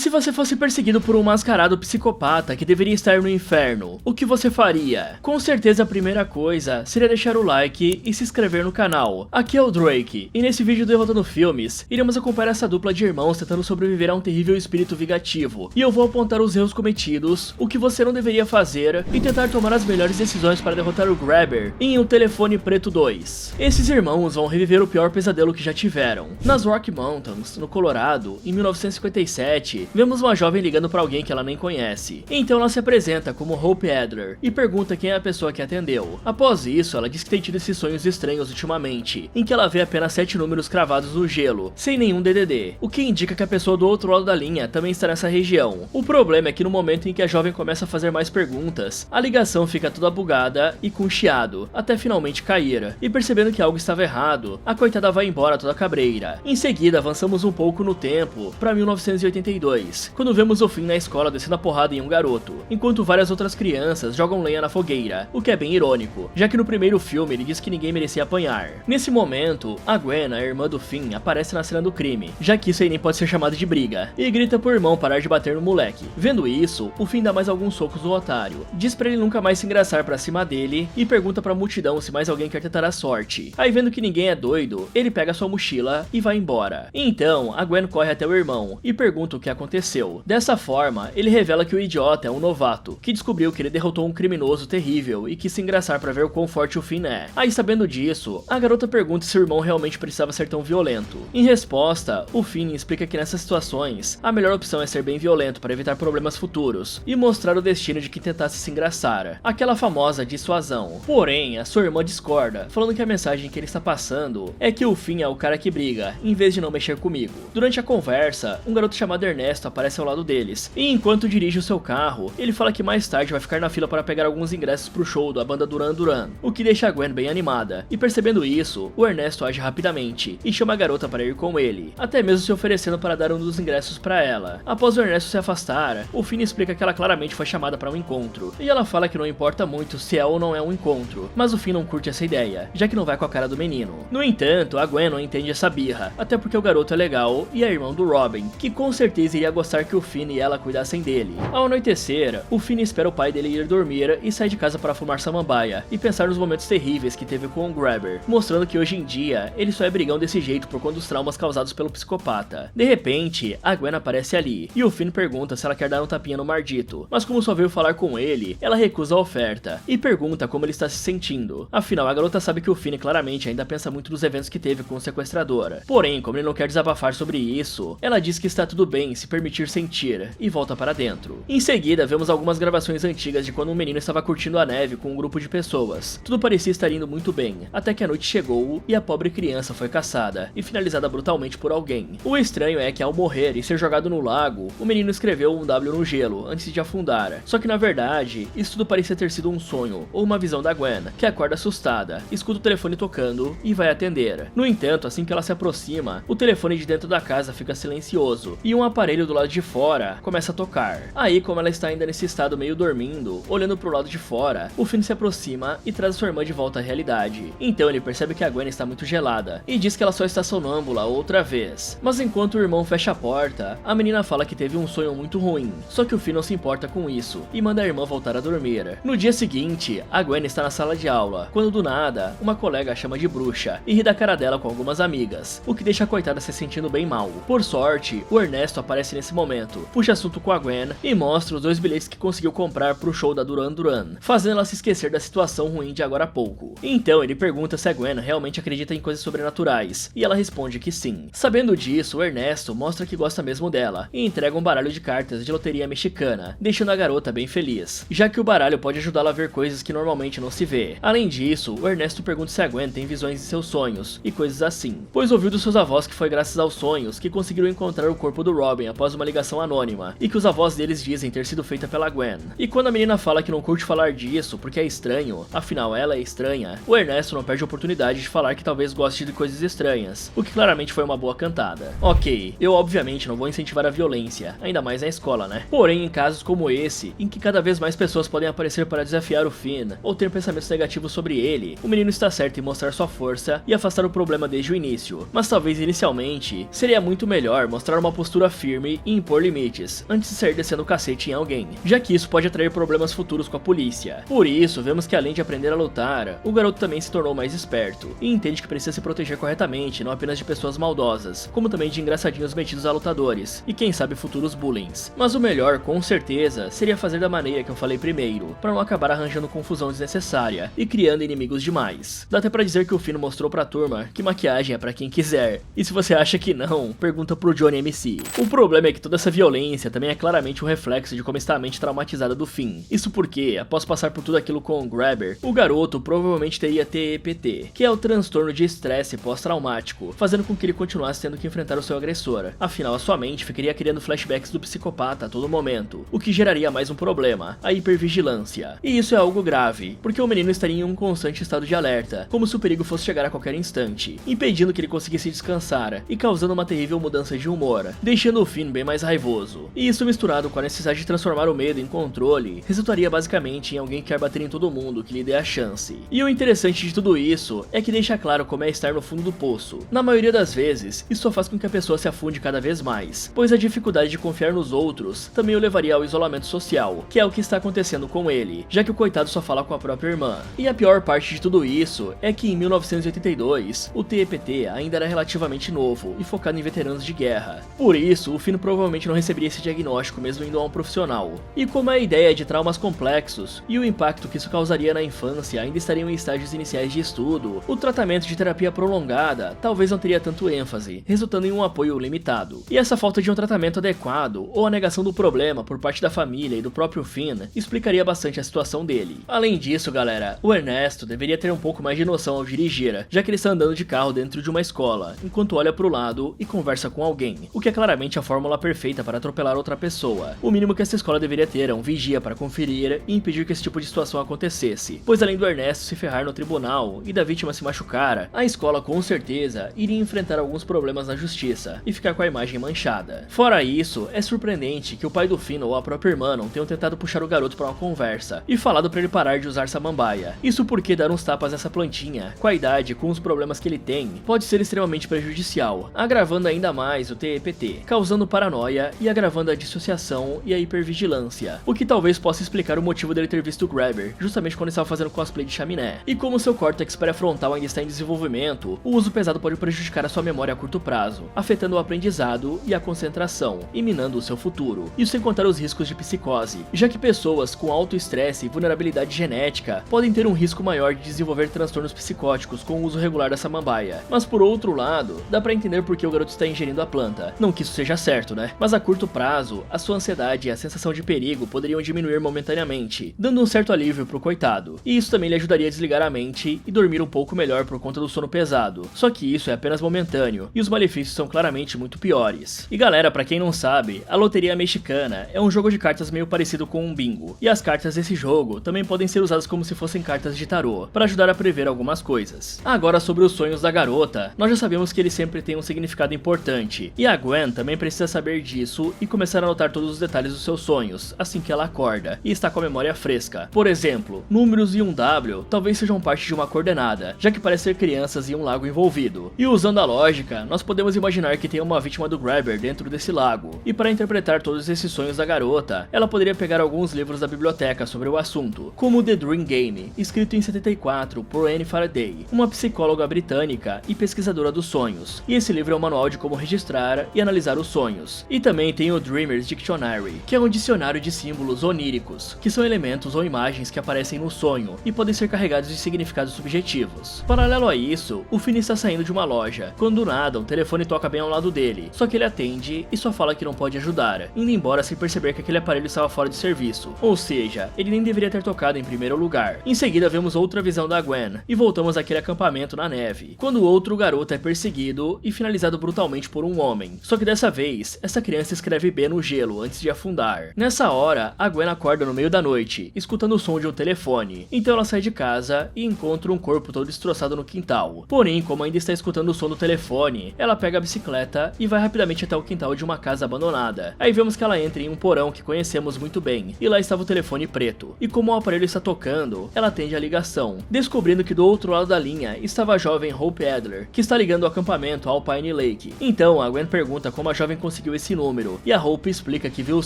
se você fosse perseguido por um mascarado psicopata que deveria estar no inferno, o que você faria? Com certeza a primeira coisa seria deixar o like e se inscrever no canal. Aqui é o Drake, e nesse vídeo do Derrotando Filmes, iremos acompanhar essa dupla de irmãos tentando sobreviver a um terrível espírito vingativo, e eu vou apontar os erros cometidos, o que você não deveria fazer, e tentar tomar as melhores decisões para derrotar o Grabber em O Telefone Preto 2. Esses irmãos vão reviver o pior pesadelo que já tiveram. Nas Rocky Mountains, no Colorado, em 1957, vemos uma jovem ligando para alguém que ela nem conhece. Então ela se apresenta como Hope Adler e pergunta quem é a pessoa que atendeu. Após isso, ela diz que tem tido esses sonhos estranhos ultimamente, em que ela vê apenas 7 números cravados no gelo, sem nenhum DDD, o que indica que a pessoa do outro lado da linha também está nessa região. O problema é que no momento em que a jovem começa a fazer mais perguntas, a ligação fica toda bugada e com chiado, até finalmente cair, e percebendo que algo estava errado, a coitada vai embora toda cabreira. Em seguida, avançamos um pouco no tempo, para 1982, quando vemos o Finn na escola descendo a porrada em um garoto, enquanto várias outras crianças jogam lenha na fogueira, o que é bem irônico, já que no primeiro filme ele diz que ninguém merecia apanhar. Nesse momento, a Gwen, a irmã do Finn, aparece na cena do crime, já que isso aí nem pode ser chamado de briga, e grita pro irmão parar de bater no moleque. Vendo isso, o Finn dá mais alguns socos no otário, diz pra ele nunca mais se engraçar pra cima dele, e pergunta pra multidão se mais alguém quer tentar a sorte. Aí vendo que ninguém é doido, ele pega sua mochila e vai embora. Então, a Gwen corre até o irmão e pergunta o que aconteceu. Dessa forma, ele revela que o idiota é um novato, que descobriu que ele derrotou um criminoso terrível e quis se engraçar pra ver o quão forte o Finn é. Aí, sabendo disso, a garota pergunta se o irmão realmente precisava ser tão violento. Em resposta, o Finn explica que nessas situações, a melhor opção é ser bem violento para evitar problemas futuros e mostrar o destino de quem tentasse se engraçar. Aquela famosa dissuasão. Porém, a sua irmã discorda, falando que a mensagem que ele está passando é que o Finn é o cara que briga, em vez de não mexer comigo. Durante a conversa, um garoto chamado Ernesto aparece ao lado deles, e enquanto dirige o seu carro, ele fala que mais tarde vai ficar na fila para pegar alguns ingressos pro show da banda Duran Duran, o que deixa a Gwen bem animada, e percebendo isso, o Ernesto age rapidamente, e chama a garota para ir com ele, até mesmo se oferecendo para dar um dos ingressos para ela. Após o Ernesto se afastar, o Finn explica que ela claramente foi chamada para um encontro, e ela fala que não importa muito se é ou não é um encontro, mas o Finn não curte essa ideia, já que não vai com a cara do menino. No entanto, a Gwen não entende essa birra, até porque o garoto é legal e é irmão do Robin, que com certeza iria gostar que o Finn e ela cuidassem dele. Ao anoitecer, o Finn espera o pai dele ir dormir e sai de casa para fumar samambaia e pensar nos momentos terríveis que teve com o Grabber, mostrando que hoje em dia ele só é brigão desse jeito por conta dos traumas causados pelo psicopata. De repente, a Gwen aparece ali, e o Finn pergunta se ela quer dar um tapinha no mardito, mas como só veio falar com ele, ela recusa a oferta, e pergunta como ele está se sentindo. Afinal, a garota sabe que o Finn claramente ainda pensa muito nos eventos que teve com o sequestrador. Porém, como ele não quer desabafar sobre isso, ela diz que está tudo bem se permitir sentir, e volta para dentro. Em seguida, vemos algumas gravações antigas de quando um menino estava curtindo a neve com um grupo de pessoas. Tudo parecia estar indo muito bem, até que a noite chegou e a pobre criança foi caçada e finalizada brutalmente por alguém. O estranho é que ao morrer e ser jogado no lago, o menino escreveu um W no gelo antes de afundar. Só que na verdade, isso tudo parecia ter sido um sonho ou uma visão da Gwen, que acorda assustada, escuta o telefone tocando e vai atender. No entanto, assim que ela se aproxima, o telefone de dentro da casa fica silencioso e um aparelho do lado de fora começa a tocar. Aí, como ela está ainda nesse estado meio dormindo, olhando pro lado de fora, o Finn se aproxima e traz sua irmã de volta à realidade. Então ele percebe que a Gwen está muito gelada e diz que ela só está sonâmbula outra vez. Mas enquanto o irmão fecha a porta, a menina fala que teve um sonho muito ruim, só que o Finn não se importa com isso e manda a irmã voltar a dormir. No dia seguinte, a Gwen está na sala de aula, quando do nada, uma colega a chama de bruxa e ri da cara dela com algumas amigas, o que deixa a coitada se sentindo bem mal. Por sorte, o Ernesto aparece nesse momento, puxa assunto com a Gwen e mostra os 2 bilhetes que conseguiu comprar pro show da Duran Duran, fazendo ela se esquecer da situação ruim de agora há pouco. Então ele pergunta se a Gwen realmente acredita em coisas sobrenaturais, e ela responde que sim. Sabendo disso, o Ernesto mostra que gosta mesmo dela e entrega um baralho de cartas de loteria mexicana, deixando a garota bem feliz, já que o baralho pode ajudá-la a ver coisas que normalmente não se vê. Além disso, o Ernesto pergunta se a Gwen tem visões de seus sonhos e coisas assim, pois ouviu dos seus avós que foi graças aos sonhos que conseguiram encontrar o corpo do Robin após uma ligação anônima, e que os avós deles dizem ter sido feita pela Gwen. E quando a menina fala que não curte falar disso porque é estranho, afinal ela é estranha, o Ernesto não perde a oportunidade de falar que talvez goste de coisas estranhas, o que claramente foi uma boa cantada. Ok, eu obviamente não vou incentivar a violência, ainda mais na escola, né? Porém, em casos como esse, em que cada vez mais pessoas podem aparecer para desafiar o Finn, ou ter pensamentos negativos sobre ele, o menino está certo em mostrar sua força e afastar o problema desde o início. Mas talvez inicialmente, seria muito melhor mostrar uma postura firme conforme e impor limites, antes de sair descendo o cacete em alguém, já que isso pode atrair problemas futuros com a polícia. Por isso, vemos que além de aprender a lutar, o garoto também se tornou mais esperto, e entende que precisa se proteger corretamente, não apenas de pessoas maldosas, como também de engraçadinhos metidos a lutadores, e quem sabe futuros bullings. Mas o melhor, com certeza, seria fazer da maneira que eu falei primeiro, para não acabar arranjando confusão desnecessária, e criando inimigos demais. Dá até pra dizer que o Fino mostrou pra turma que maquiagem é pra quem quiser, e se você acha que não, pergunta pro Johnny MC. O problema é que toda essa violência também é claramente um reflexo de como está a mente traumatizada do Finn. Isso porque, após passar por tudo aquilo com o Grabber, o garoto provavelmente teria TEPT, que é o transtorno de estresse pós-traumático, fazendo com que ele continuasse tendo que enfrentar o seu agressor. Afinal, a sua mente ficaria criando flashbacks do psicopata a todo momento, o que geraria mais um problema, a hipervigilância. E isso é algo grave, porque o menino estaria em um constante estado de alerta, como se o perigo fosse chegar a qualquer instante, impedindo que ele conseguisse descansar e causando uma terrível mudança de humor, deixando o Finn bem mais raivoso. E isso misturado com a necessidade de transformar o medo em controle, resultaria basicamente em alguém que quer bater em todo mundo que lhe dê a chance. E o interessante de tudo isso é que deixa claro como é estar no fundo do poço. Na maioria das vezes, isso só faz com que a pessoa se afunde cada vez mais, pois a dificuldade de confiar nos outros também o levaria ao isolamento social, que é o que está acontecendo com ele, já que o coitado só fala com a própria irmã. E a pior parte de tudo isso é que em 1982, o TEPT ainda era relativamente novo e focado em veteranos de guerra. Por isso, o Finn provavelmente não receberia esse diagnóstico mesmo indo a um profissional. E como a ideia de traumas complexos e o impacto que isso causaria na infância ainda estariam em estágios iniciais de estudo, o tratamento de terapia prolongada talvez não teria tanto ênfase, resultando em um apoio limitado. E essa falta de um tratamento adequado ou a negação do problema por parte da família e do próprio Finn explicaria bastante a situação dele. Além disso, galera, o Ernesto deveria ter um pouco mais de noção ao dirigir, já que ele está andando de carro dentro de uma escola, enquanto olha pro lado e conversa com alguém, o que é claramente a fórmula perfeita para atropelar outra pessoa. O mínimo que essa escola deveria ter é um vigia para conferir e impedir que esse tipo de situação acontecesse, pois além do Ernesto se ferrar no tribunal e da vítima se machucar, a escola com certeza iria enfrentar alguns problemas na justiça e ficar com a imagem manchada. Fora isso, é surpreendente que o pai do Finn ou a própria irmã não tenham tentado puxar o garoto para uma conversa e falado para ele parar de usar samambaia. Isso porque dar uns tapas nessa plantinha, com a idade e com os problemas que ele tem, pode ser extremamente prejudicial, agravando ainda mais o TEPT, causando paranoia e agravando a dissociação e a hipervigilância, o que talvez possa explicar o motivo dele ter visto o Grabber, justamente quando ele estava fazendo cosplay de chaminé. E como seu córtex pré-frontal ainda está em desenvolvimento, o uso pesado pode prejudicar a sua memória a curto prazo, afetando o aprendizado e a concentração, e minando o seu futuro. Isso sem contar os riscos de psicose, já que pessoas com alto estresse e vulnerabilidade genética podem ter um risco maior de desenvolver transtornos psicóticos com o uso regular da samambaia. Mas por outro lado, dá pra entender por que o garoto está ingerindo a planta. Não que isso seja certo, né? Mas a curto prazo, a sua ansiedade e a sensação de perigo poderiam diminuir momentaneamente, dando um certo alívio pro coitado. E isso também lhe ajudaria a desligar a mente e dormir um pouco melhor por conta do sono pesado. Só que isso é apenas momentâneo, e os malefícios são claramente muito piores. E galera, pra quem não sabe, a Loteria Mexicana é um jogo de cartas meio parecido com um bingo, e as cartas desse jogo também podem ser usadas como se fossem cartas de tarô, para ajudar a prever algumas coisas. Agora sobre os sonhos da garota, nós já sabemos que eles sempre têm um significado importante, e a Gwen também precisa saber disso e começar a anotar todos os detalhes dos seus sonhos, assim que ela acorda, e está com a memória fresca. Por exemplo, números e um W talvez sejam parte de uma coordenada, já que parece ser crianças e um lago envolvido. E usando a lógica, nós podemos imaginar que tem uma vítima do Grabber dentro desse lago, e para interpretar todos esses sonhos da garota, ela poderia pegar alguns livros da biblioteca sobre o assunto, como The Dream Game, escrito em 74 por Anne Faraday, uma psicóloga britânica e pesquisadora dos sonhos, e esse livro é um manual de como registrar e analisar os sonhos. E também tem o Dreamer's Dictionary, que é um dicionário de símbolos oníricos, que são elementos ou imagens que aparecem no sonho e podem ser carregados de significados subjetivos. Paralelo a isso, o Finn está saindo de uma loja, quando do nada um telefone toca bem ao lado dele, só que ele atende e só fala que não pode ajudar, indo embora sem perceber que aquele aparelho estava fora de serviço, ou seja, ele nem deveria ter tocado em primeiro lugar. Em seguida vemos outra visão da Gwen, e voltamos àquele acampamento na neve, quando outro garoto é perseguido e finalizado brutalmente por um homem, só que dessa vez, essa criança escreve B no gelo antes de afundar. Nessa hora, a Gwen acorda no meio da noite, escutando o som de um telefone, então ela sai de casa e encontra um corpo todo destroçado no quintal. Porém, como ainda está escutando o som do telefone, ela pega a bicicleta e vai rapidamente até o quintal de uma casa abandonada. Aí vemos que ela entra em um porão que conhecemos muito bem, e lá estava o telefone preto. E como o aparelho está tocando, ela atende a ligação, descobrindo que do outro lado da linha estava a jovem Hope Adler, que está ligando o acampamento ao Pine Lake. Então, a Gwen pergunta como a jovem conseguiu conseguiu esse número, e a Hope explica que viu os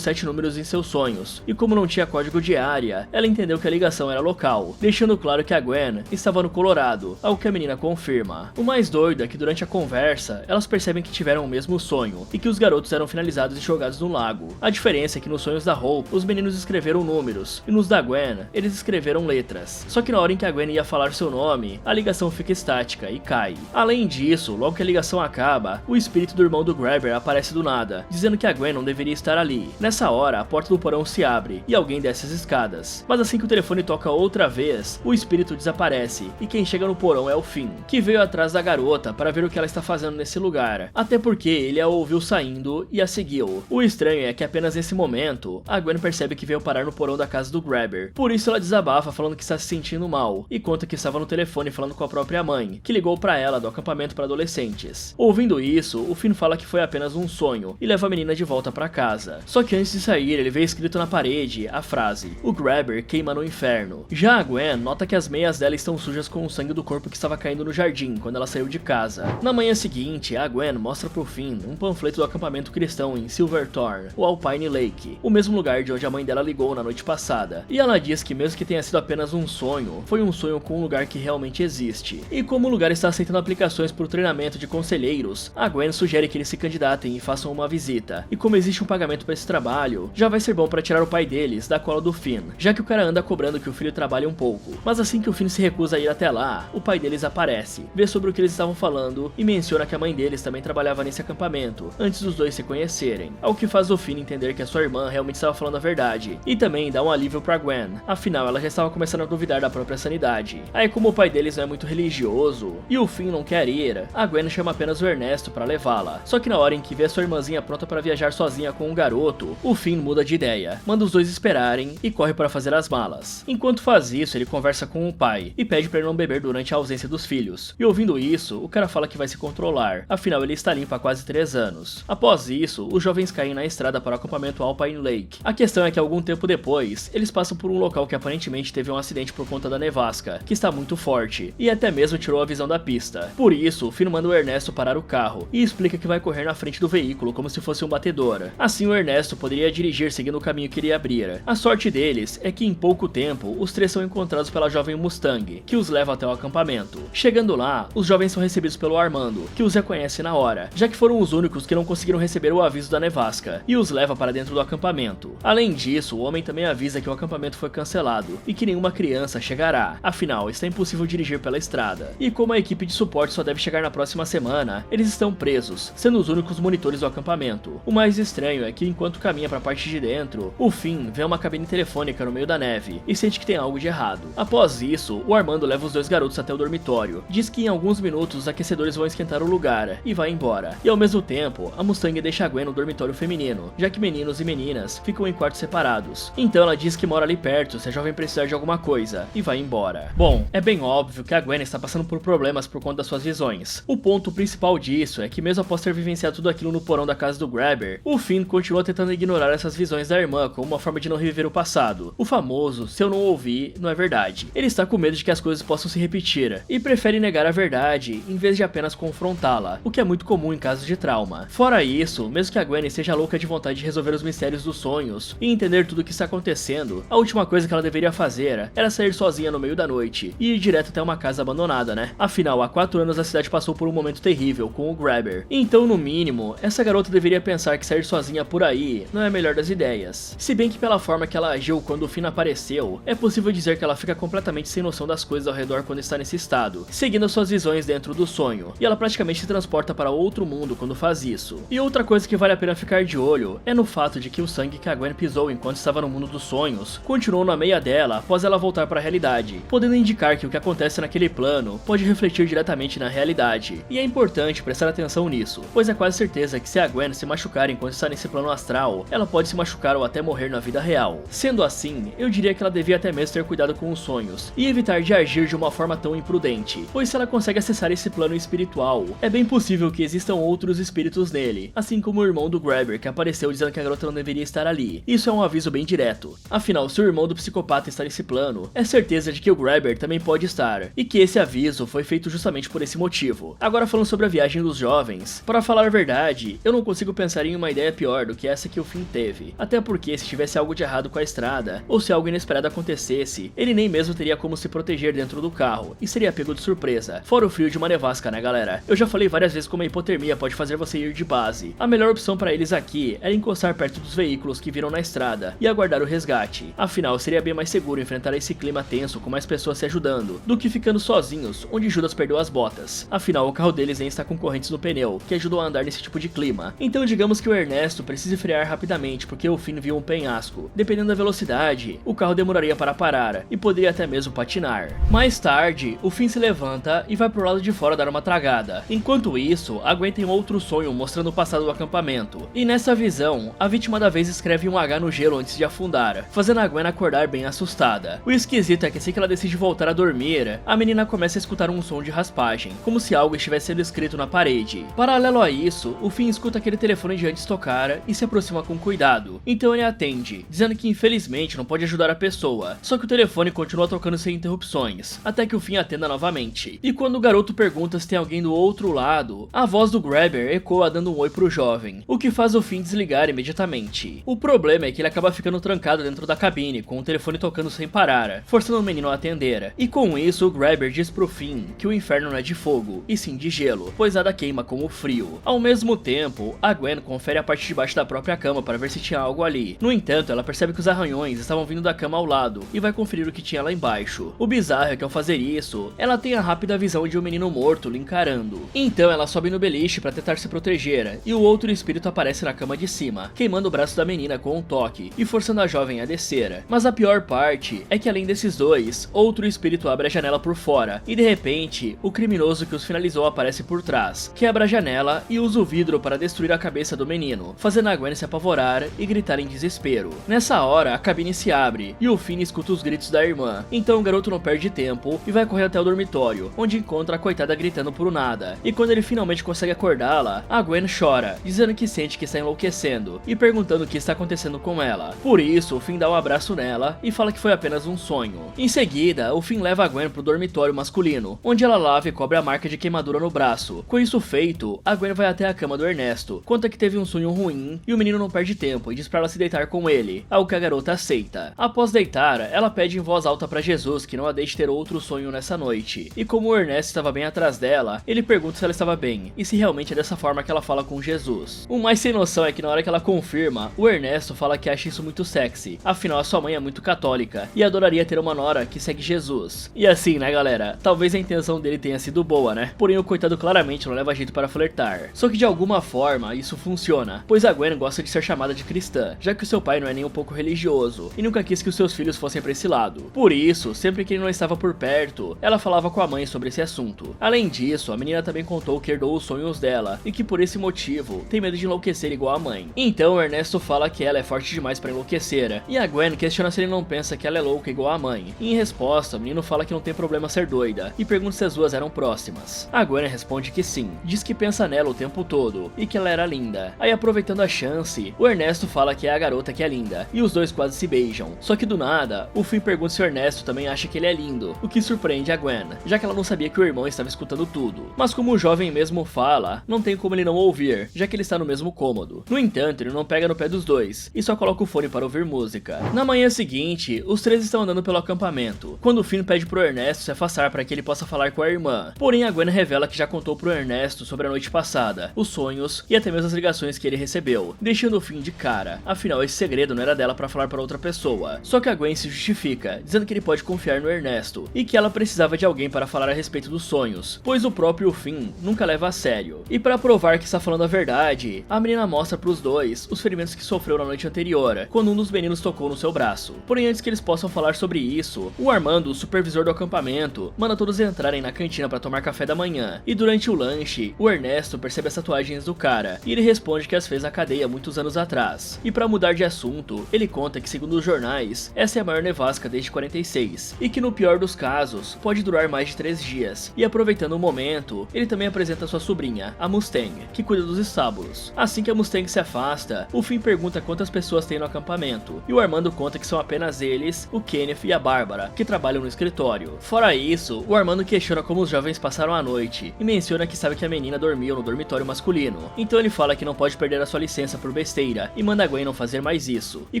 7 números em seus sonhos, e como não tinha código de área, ela entendeu que a ligação era local, deixando claro que a Gwen estava no Colorado, algo que a menina confirma. O mais doido é que durante a conversa, elas percebem que tiveram o mesmo sonho, e que os garotos eram finalizados e jogados no lago. A diferença é que nos sonhos da Hope, os meninos escreveram números, e nos da Gwen, eles escreveram letras. Só que na hora em que a Gwen ia falar seu nome, a ligação fica estática e cai. Além disso, logo que a ligação acaba, o espírito do irmão do Grabber aparece do nada, dizendo que a Gwen não deveria estar ali. Nessa hora, a porta do porão se abre, e alguém desce as escadas. Mas assim que o telefone toca outra vez, o espírito desaparece, e quem chega no porão é o Finn, que veio atrás da garota para ver o que ela está fazendo nesse lugar, até porque ele a ouviu saindo e a seguiu. O estranho é que apenas nesse momento, a Gwen percebe que veio parar no porão da casa do Grabber. Por isso ela desabafa falando que está se sentindo mal, e conta que estava no telefone falando com a própria mãe, que ligou para ela do acampamento para adolescentes. Ouvindo isso, o Finn fala que foi apenas um sonho, e leva a menina de volta para casa. Só que antes de sair, ele vê escrito na parede a frase: "O Grabber queima no inferno". Já a Gwen nota que as meias dela estão sujas com o sangue do corpo que estava caindo no jardim quando ela saiu de casa. Na manhã seguinte, a Gwen mostra pro Finn um panfleto do acampamento cristão em Silverthorne, o Alpine Lake, o mesmo lugar de onde a mãe dela ligou na noite passada. E ela diz que mesmo que tenha sido apenas um sonho, foi um sonho com um lugar que realmente existe. E como o lugar está aceitando aplicações para o treinamento de conselheiros, a Gwen sugere que eles se candidatem e façam uma visita. E como existe um pagamento para esse trabalho, já vai ser bom para tirar o pai deles da cola do Finn, já que o cara anda cobrando que o filho trabalhe um pouco. Mas assim que o Finn se recusa a ir até lá, o pai deles aparece, vê sobre o que eles estavam falando e menciona que a mãe deles também trabalhava nesse acampamento, antes dos dois se conhecerem. Ao que faz o Finn entender que a sua irmã realmente estava falando a verdade, e também dá um alívio pra Gwen, afinal ela já estava começando a duvidar da própria sanidade. Aí como o pai deles não é muito religioso, e o Finn não quer ir, a Gwen chama apenas o Ernesto pra levá-la. Só que na hora em que vê a sua irmãzinha pronta para viajar sozinha com um garoto, o Finn muda de ideia, manda os dois esperarem e corre para fazer as malas. Enquanto faz isso, ele conversa com o pai e pede para ele não beber durante a ausência dos filhos. E ouvindo isso, o cara fala que vai se controlar, afinal ele está limpo há quase 3 anos. Após isso, os jovens caem na estrada para o acampamento Alpine Lake. A questão é que algum tempo depois, eles passam por um local que aparentemente teve um acidente por conta da nevasca, que está muito forte, e até mesmo tirou a visão da pista. Por isso, o Finn manda o Ernesto parar o carro e explica que vai correr na frente do veículo como se fosse um batedor. Assim o Ernesto poderia dirigir seguindo o caminho que ele abrir. A sorte deles é que em pouco tempo, os três são encontrados pela jovem Mustang, que os leva até o acampamento. Chegando lá, os jovens são recebidos pelo Armando, que os reconhece na hora, já que foram os únicos que não conseguiram receber o aviso da nevasca, e os leva para dentro do acampamento. Além disso, o homem também avisa que o acampamento foi cancelado, e que nenhuma criança chegará, afinal está impossível dirigir pela estrada. E como a equipe de suporte só deve chegar na próxima semana, eles estão presos, sendo os únicos monitores do acampamento. O mais estranho é que enquanto caminha para a parte de dentro, o Finn vê uma cabine telefônica no meio da neve, e sente que tem algo de errado. Após isso, o Armando leva os dois garotos até o dormitório, diz que em alguns minutos os aquecedores vão esquentar o lugar, e vai embora. E ao mesmo tempo, a Mustang deixa a Gwen no dormitório feminino, já que meninos e meninas ficam em quartos separados. Então ela diz que mora ali perto se a jovem precisar de alguma coisa, e vai embora. Bom, é bem óbvio que a Gwen está passando por problemas por conta das suas visões. O ponto principal disso é que mesmo após ter vivenciado tudo aquilo no porão da casa do Grabber, o Finn continua tentando ignorar essas visões da irmã como uma forma de não reviver o passado. O famoso, se eu não ouvir, não é verdade. Ele está com medo de que as coisas possam se repetir, e prefere negar a verdade em vez de apenas confrontá-la, o que é muito comum em casos de trauma. Fora isso, mesmo que a Gwen esteja louca de vontade de resolver os mistérios dos sonhos e entender tudo o que está acontecendo, a última coisa que ela deveria fazer era sair sozinha no meio da noite e ir direto até uma casa abandonada, né? Afinal, há 4 anos a cidade passou por um momento terrível com o Grabber. Então, no mínimo, essa garota deveria pensar que sair sozinha por aí não é a melhor das ideias. Se bem que pela forma que ela agiu quando o Finn apareceu, é possível dizer que ela fica completamente sem noção das coisas ao redor quando está nesse estado, seguindo suas visões dentro do sonho, e ela praticamente se transporta para outro mundo quando faz isso. E outra coisa que vale a pena ficar de olho é no fato de que o sangue que a Gwen pisou enquanto estava no mundo dos sonhos continuou na meia dela após ela voltar para a realidade, podendo indicar que o que acontece naquele plano pode refletir diretamente na realidade. E é importante prestar atenção nisso, pois é quase certeza que se a Gwen se machucar enquanto está nesse plano astral, ela pode se machucar ou até morrer na vida real. Sendo assim, eu diria que ela devia até mesmo ter cuidado com os sonhos e evitar de agir de uma forma tão imprudente, pois se ela consegue acessar esse plano espiritual, é bem possível que existam outros espíritos nele, assim como o irmão do Grabber que apareceu dizendo que a garota não deveria estar ali. Isso é um aviso bem direto. Afinal, se o irmão do psicopata está nesse plano, é certeza de que o Grabber também pode estar, e que esse aviso foi feito justamente por esse motivo. Agora falando sobre a viagem dos jovens, para falar a verdade, eu não consigo pensar em uma ideia pior do que essa que o Finn teve, até porque se tivesse algo de errado com a estrada, ou se algo inesperado acontecesse, ele nem mesmo teria como se proteger dentro do carro, e seria pego de surpresa, fora o frio de uma nevasca, né galera? Eu já falei várias vezes como a hipotermia pode fazer você ir de base. A melhor opção para eles aqui era encostar perto dos veículos que viram na estrada e aguardar o resgate, afinal seria bem mais seguro enfrentar esse clima tenso com mais pessoas se ajudando, do que ficando sozinhos, onde Judas perdeu as botas, afinal o carro deles nem está com correntes no pneu, que ajudam a andar nesse tipo de clima. Então digamos que o Ernesto precise frear rapidamente porque o Finn viu um penhasco, dependendo da velocidade, o carro demoraria para parar, e poderia até mesmo patinar. Mais tarde, o Finn se levanta e vai pro lado de fora dar uma tragada. Enquanto isso, a Gwen tem um outro sonho mostrando o passado do acampamento, e nessa visão, a vítima da vez escreve um H no gelo antes de afundar, fazendo a Gwen acordar bem assustada. O esquisito é que assim que ela decide voltar a dormir, a menina começa a escutar um som de raspagem, como se algo estivesse sendo escrito na parede. Paralelo a isso, o Finn escuta aquele telefone de antes tocar e se aproxima com cuidado, então ele atende, dizendo que infelizmente não pode ajudar a pessoa, só que o telefone continua tocando sem interrupções, até que o Finn atenda novamente. E quando o garoto pergunta se tem alguém do outro lado, a voz do Grabber ecoa dando um oi pro jovem, o que faz o Finn desligar imediatamente. O problema é que ele acaba ficando trancado dentro da cabine, com o telefone tocando sem parar, forçando o menino a atender. E com isso, o Grabber diz pro Finn que o inferno não é de fogo, e sim de gelo, pois nada queima como o frio. Ao mesmo tempo, a Gwen confere a parte de baixo da própria cama para ver se tinha algo ali. No entanto, ela percebe que os arranhões estavam vindo da cama ao lado, e vai conferir o que tinha lá embaixo. O bizarro é que ao fazer isso, ela tem a rápida visão de um menino morto lhe encarando. Então ela sobe no beliche para tentar se proteger, e o outro espírito aparece na cama de cima, queimando o braço da menina com um toque, e forçando a jovem a descer. Mas a pior parte é que além desses dois, outro espírito abre a janela por fora, e de repente, o criminoso que os finalizou aparece por trás, quebra a janela e usa o vidro para destruir a cabeça do menino, fazendo a Gwen se apavorar e gritar em desespero. Nessa hora, a cabine se abre, e o Finn escuta os gritos da irmã, então o garoto não perde tempo e vai correr até o dormitório, onde encontra a coitada gritando por nada, e quando ele finalmente consegue acordá-la, a Gwen chora, dizendo que sente que está enlouquecendo, e perguntando o que está acontecendo com ela. Por isso, o Finn dá um abraço nela e fala que foi apenas um sonho. Em seguida, o Finn leva a Gwen pro dormitório masculino, onde ela lava e cobre a marca de queimadura no braço. Com isso feito, a Gwen vai até a cama do Ernesto, conta que teve um sonho ruim, e o menino não perde tempo e diz pra ela se deitar com ele, algo que a garota aceita. Após deitar, ela pede em voz alta pra Jesus que não a deixe ter outro sonho nessa noite, e como o Ernesto estava bem atrás dela, ele pergunta se ela estava bem, e se realmente é dessa forma que ela fala com Jesus. O mais sem noção é que na hora que ela confirma, o Ernesto fala que acha isso muito sexy, afinal a sua mãe é muito católica, e adoraria ter uma nora que segue Jesus. E assim, né galera, talvez a intenção dele tenha sido boa, né? Porém o coitado claramente não leva jeito para flertar. Só que de alguma forma isso funciona, pois a Gwen gosta de ser chamada de cristã, já que o seu pai não é nem um pouco religioso, e nunca quis que os seus filhos fossem pra esse lado. Por isso, sempre que ele não estava por perto, ela falava com a mãe sobre esse assunto. Além disso, a menina também contou que herdou os sonhos dela, e que por esse motivo, tem medo de enlouquecer igual a mãe. Então o Ernesto fala que ela é forte demais pra enlouquecer, e a Gwen questiona se ele não pensa que ela é louca igual a mãe. E em resposta, o menino fala que não tem problema ser doida, e pergunta se as duas eram próximas. A Gwen responde que sim, diz que pensa nela o tempo todo, e que ela era linda. Aí aproveitando a chance, o Ernesto fala que é a garota que é linda, e os dois quase se beijam. Só que do nada, o Finn pergunta se o Ernesto também acha que ele é lindo, o que surpreende a Gwen, já que ela não sabia que o irmão estava escutando tudo. Mas como o jovem mesmo fala, não tem como ele não ouvir, já que ele está no mesmo cômodo. No entanto, ele não pega no pé dos dois, e só coloca o fone para ouvir música. Na manhã seguinte, os três estão andando pelo acampamento, quando o Finn pede pro Ernesto se afastar para que ele possa falar com a irmã. Porém, a Gwen revela que já contou pro Ernesto sobre a noite passada, os sonhos e até mesmo as ligações que ele recebeu, deixando o Finn de cara. Afinal, esse segredo não era dela para falar para outra pessoa. Só que a Gwen se justifica, dizendo que ele pode confiar no Ernesto, e que ela precisava de alguém para falar a respeito dos sonhos, pois o próprio Finn nunca leva a sério. E para provar que está falando a verdade, a menina mostra pros dois os ferimentos que sofreu na noite anterior, quando um dos meninos tocou no seu braço. Porém, antes que eles possam falar sobre isso, o Armando, o supervisor do acampamento, manda todos entrarem na cantina para tomar café da manhã. E durante o lanche, o Ernesto percebe as tatuagens do cara, e ele responde que as fez na cadeia muitos anos atrás. E para mudar de assunto, ele conta que segundo os jornais, essa é a maior nevasca desde 46, e que no pior dos casos, pode durar mais de 3 dias. E aproveitando o momento, ele também apresenta sua sobrinha, a Mustang, que cuida dos estábulos. Assim que a Mustang se afasta, o Finn pergunta quantas pessoas tem no acampamento, e o Armando conta que são apenas eles, o Kenneth e a Bárbara, que trabalham no escritório. Fora isso, o Armando questiona como os jovens passaram a noite, e menciona que sabe que a menina dormiu no dormitório masculino. Então ele fala que não pode perder a sua licença por besteira e manda a Gwen não fazer mais isso. E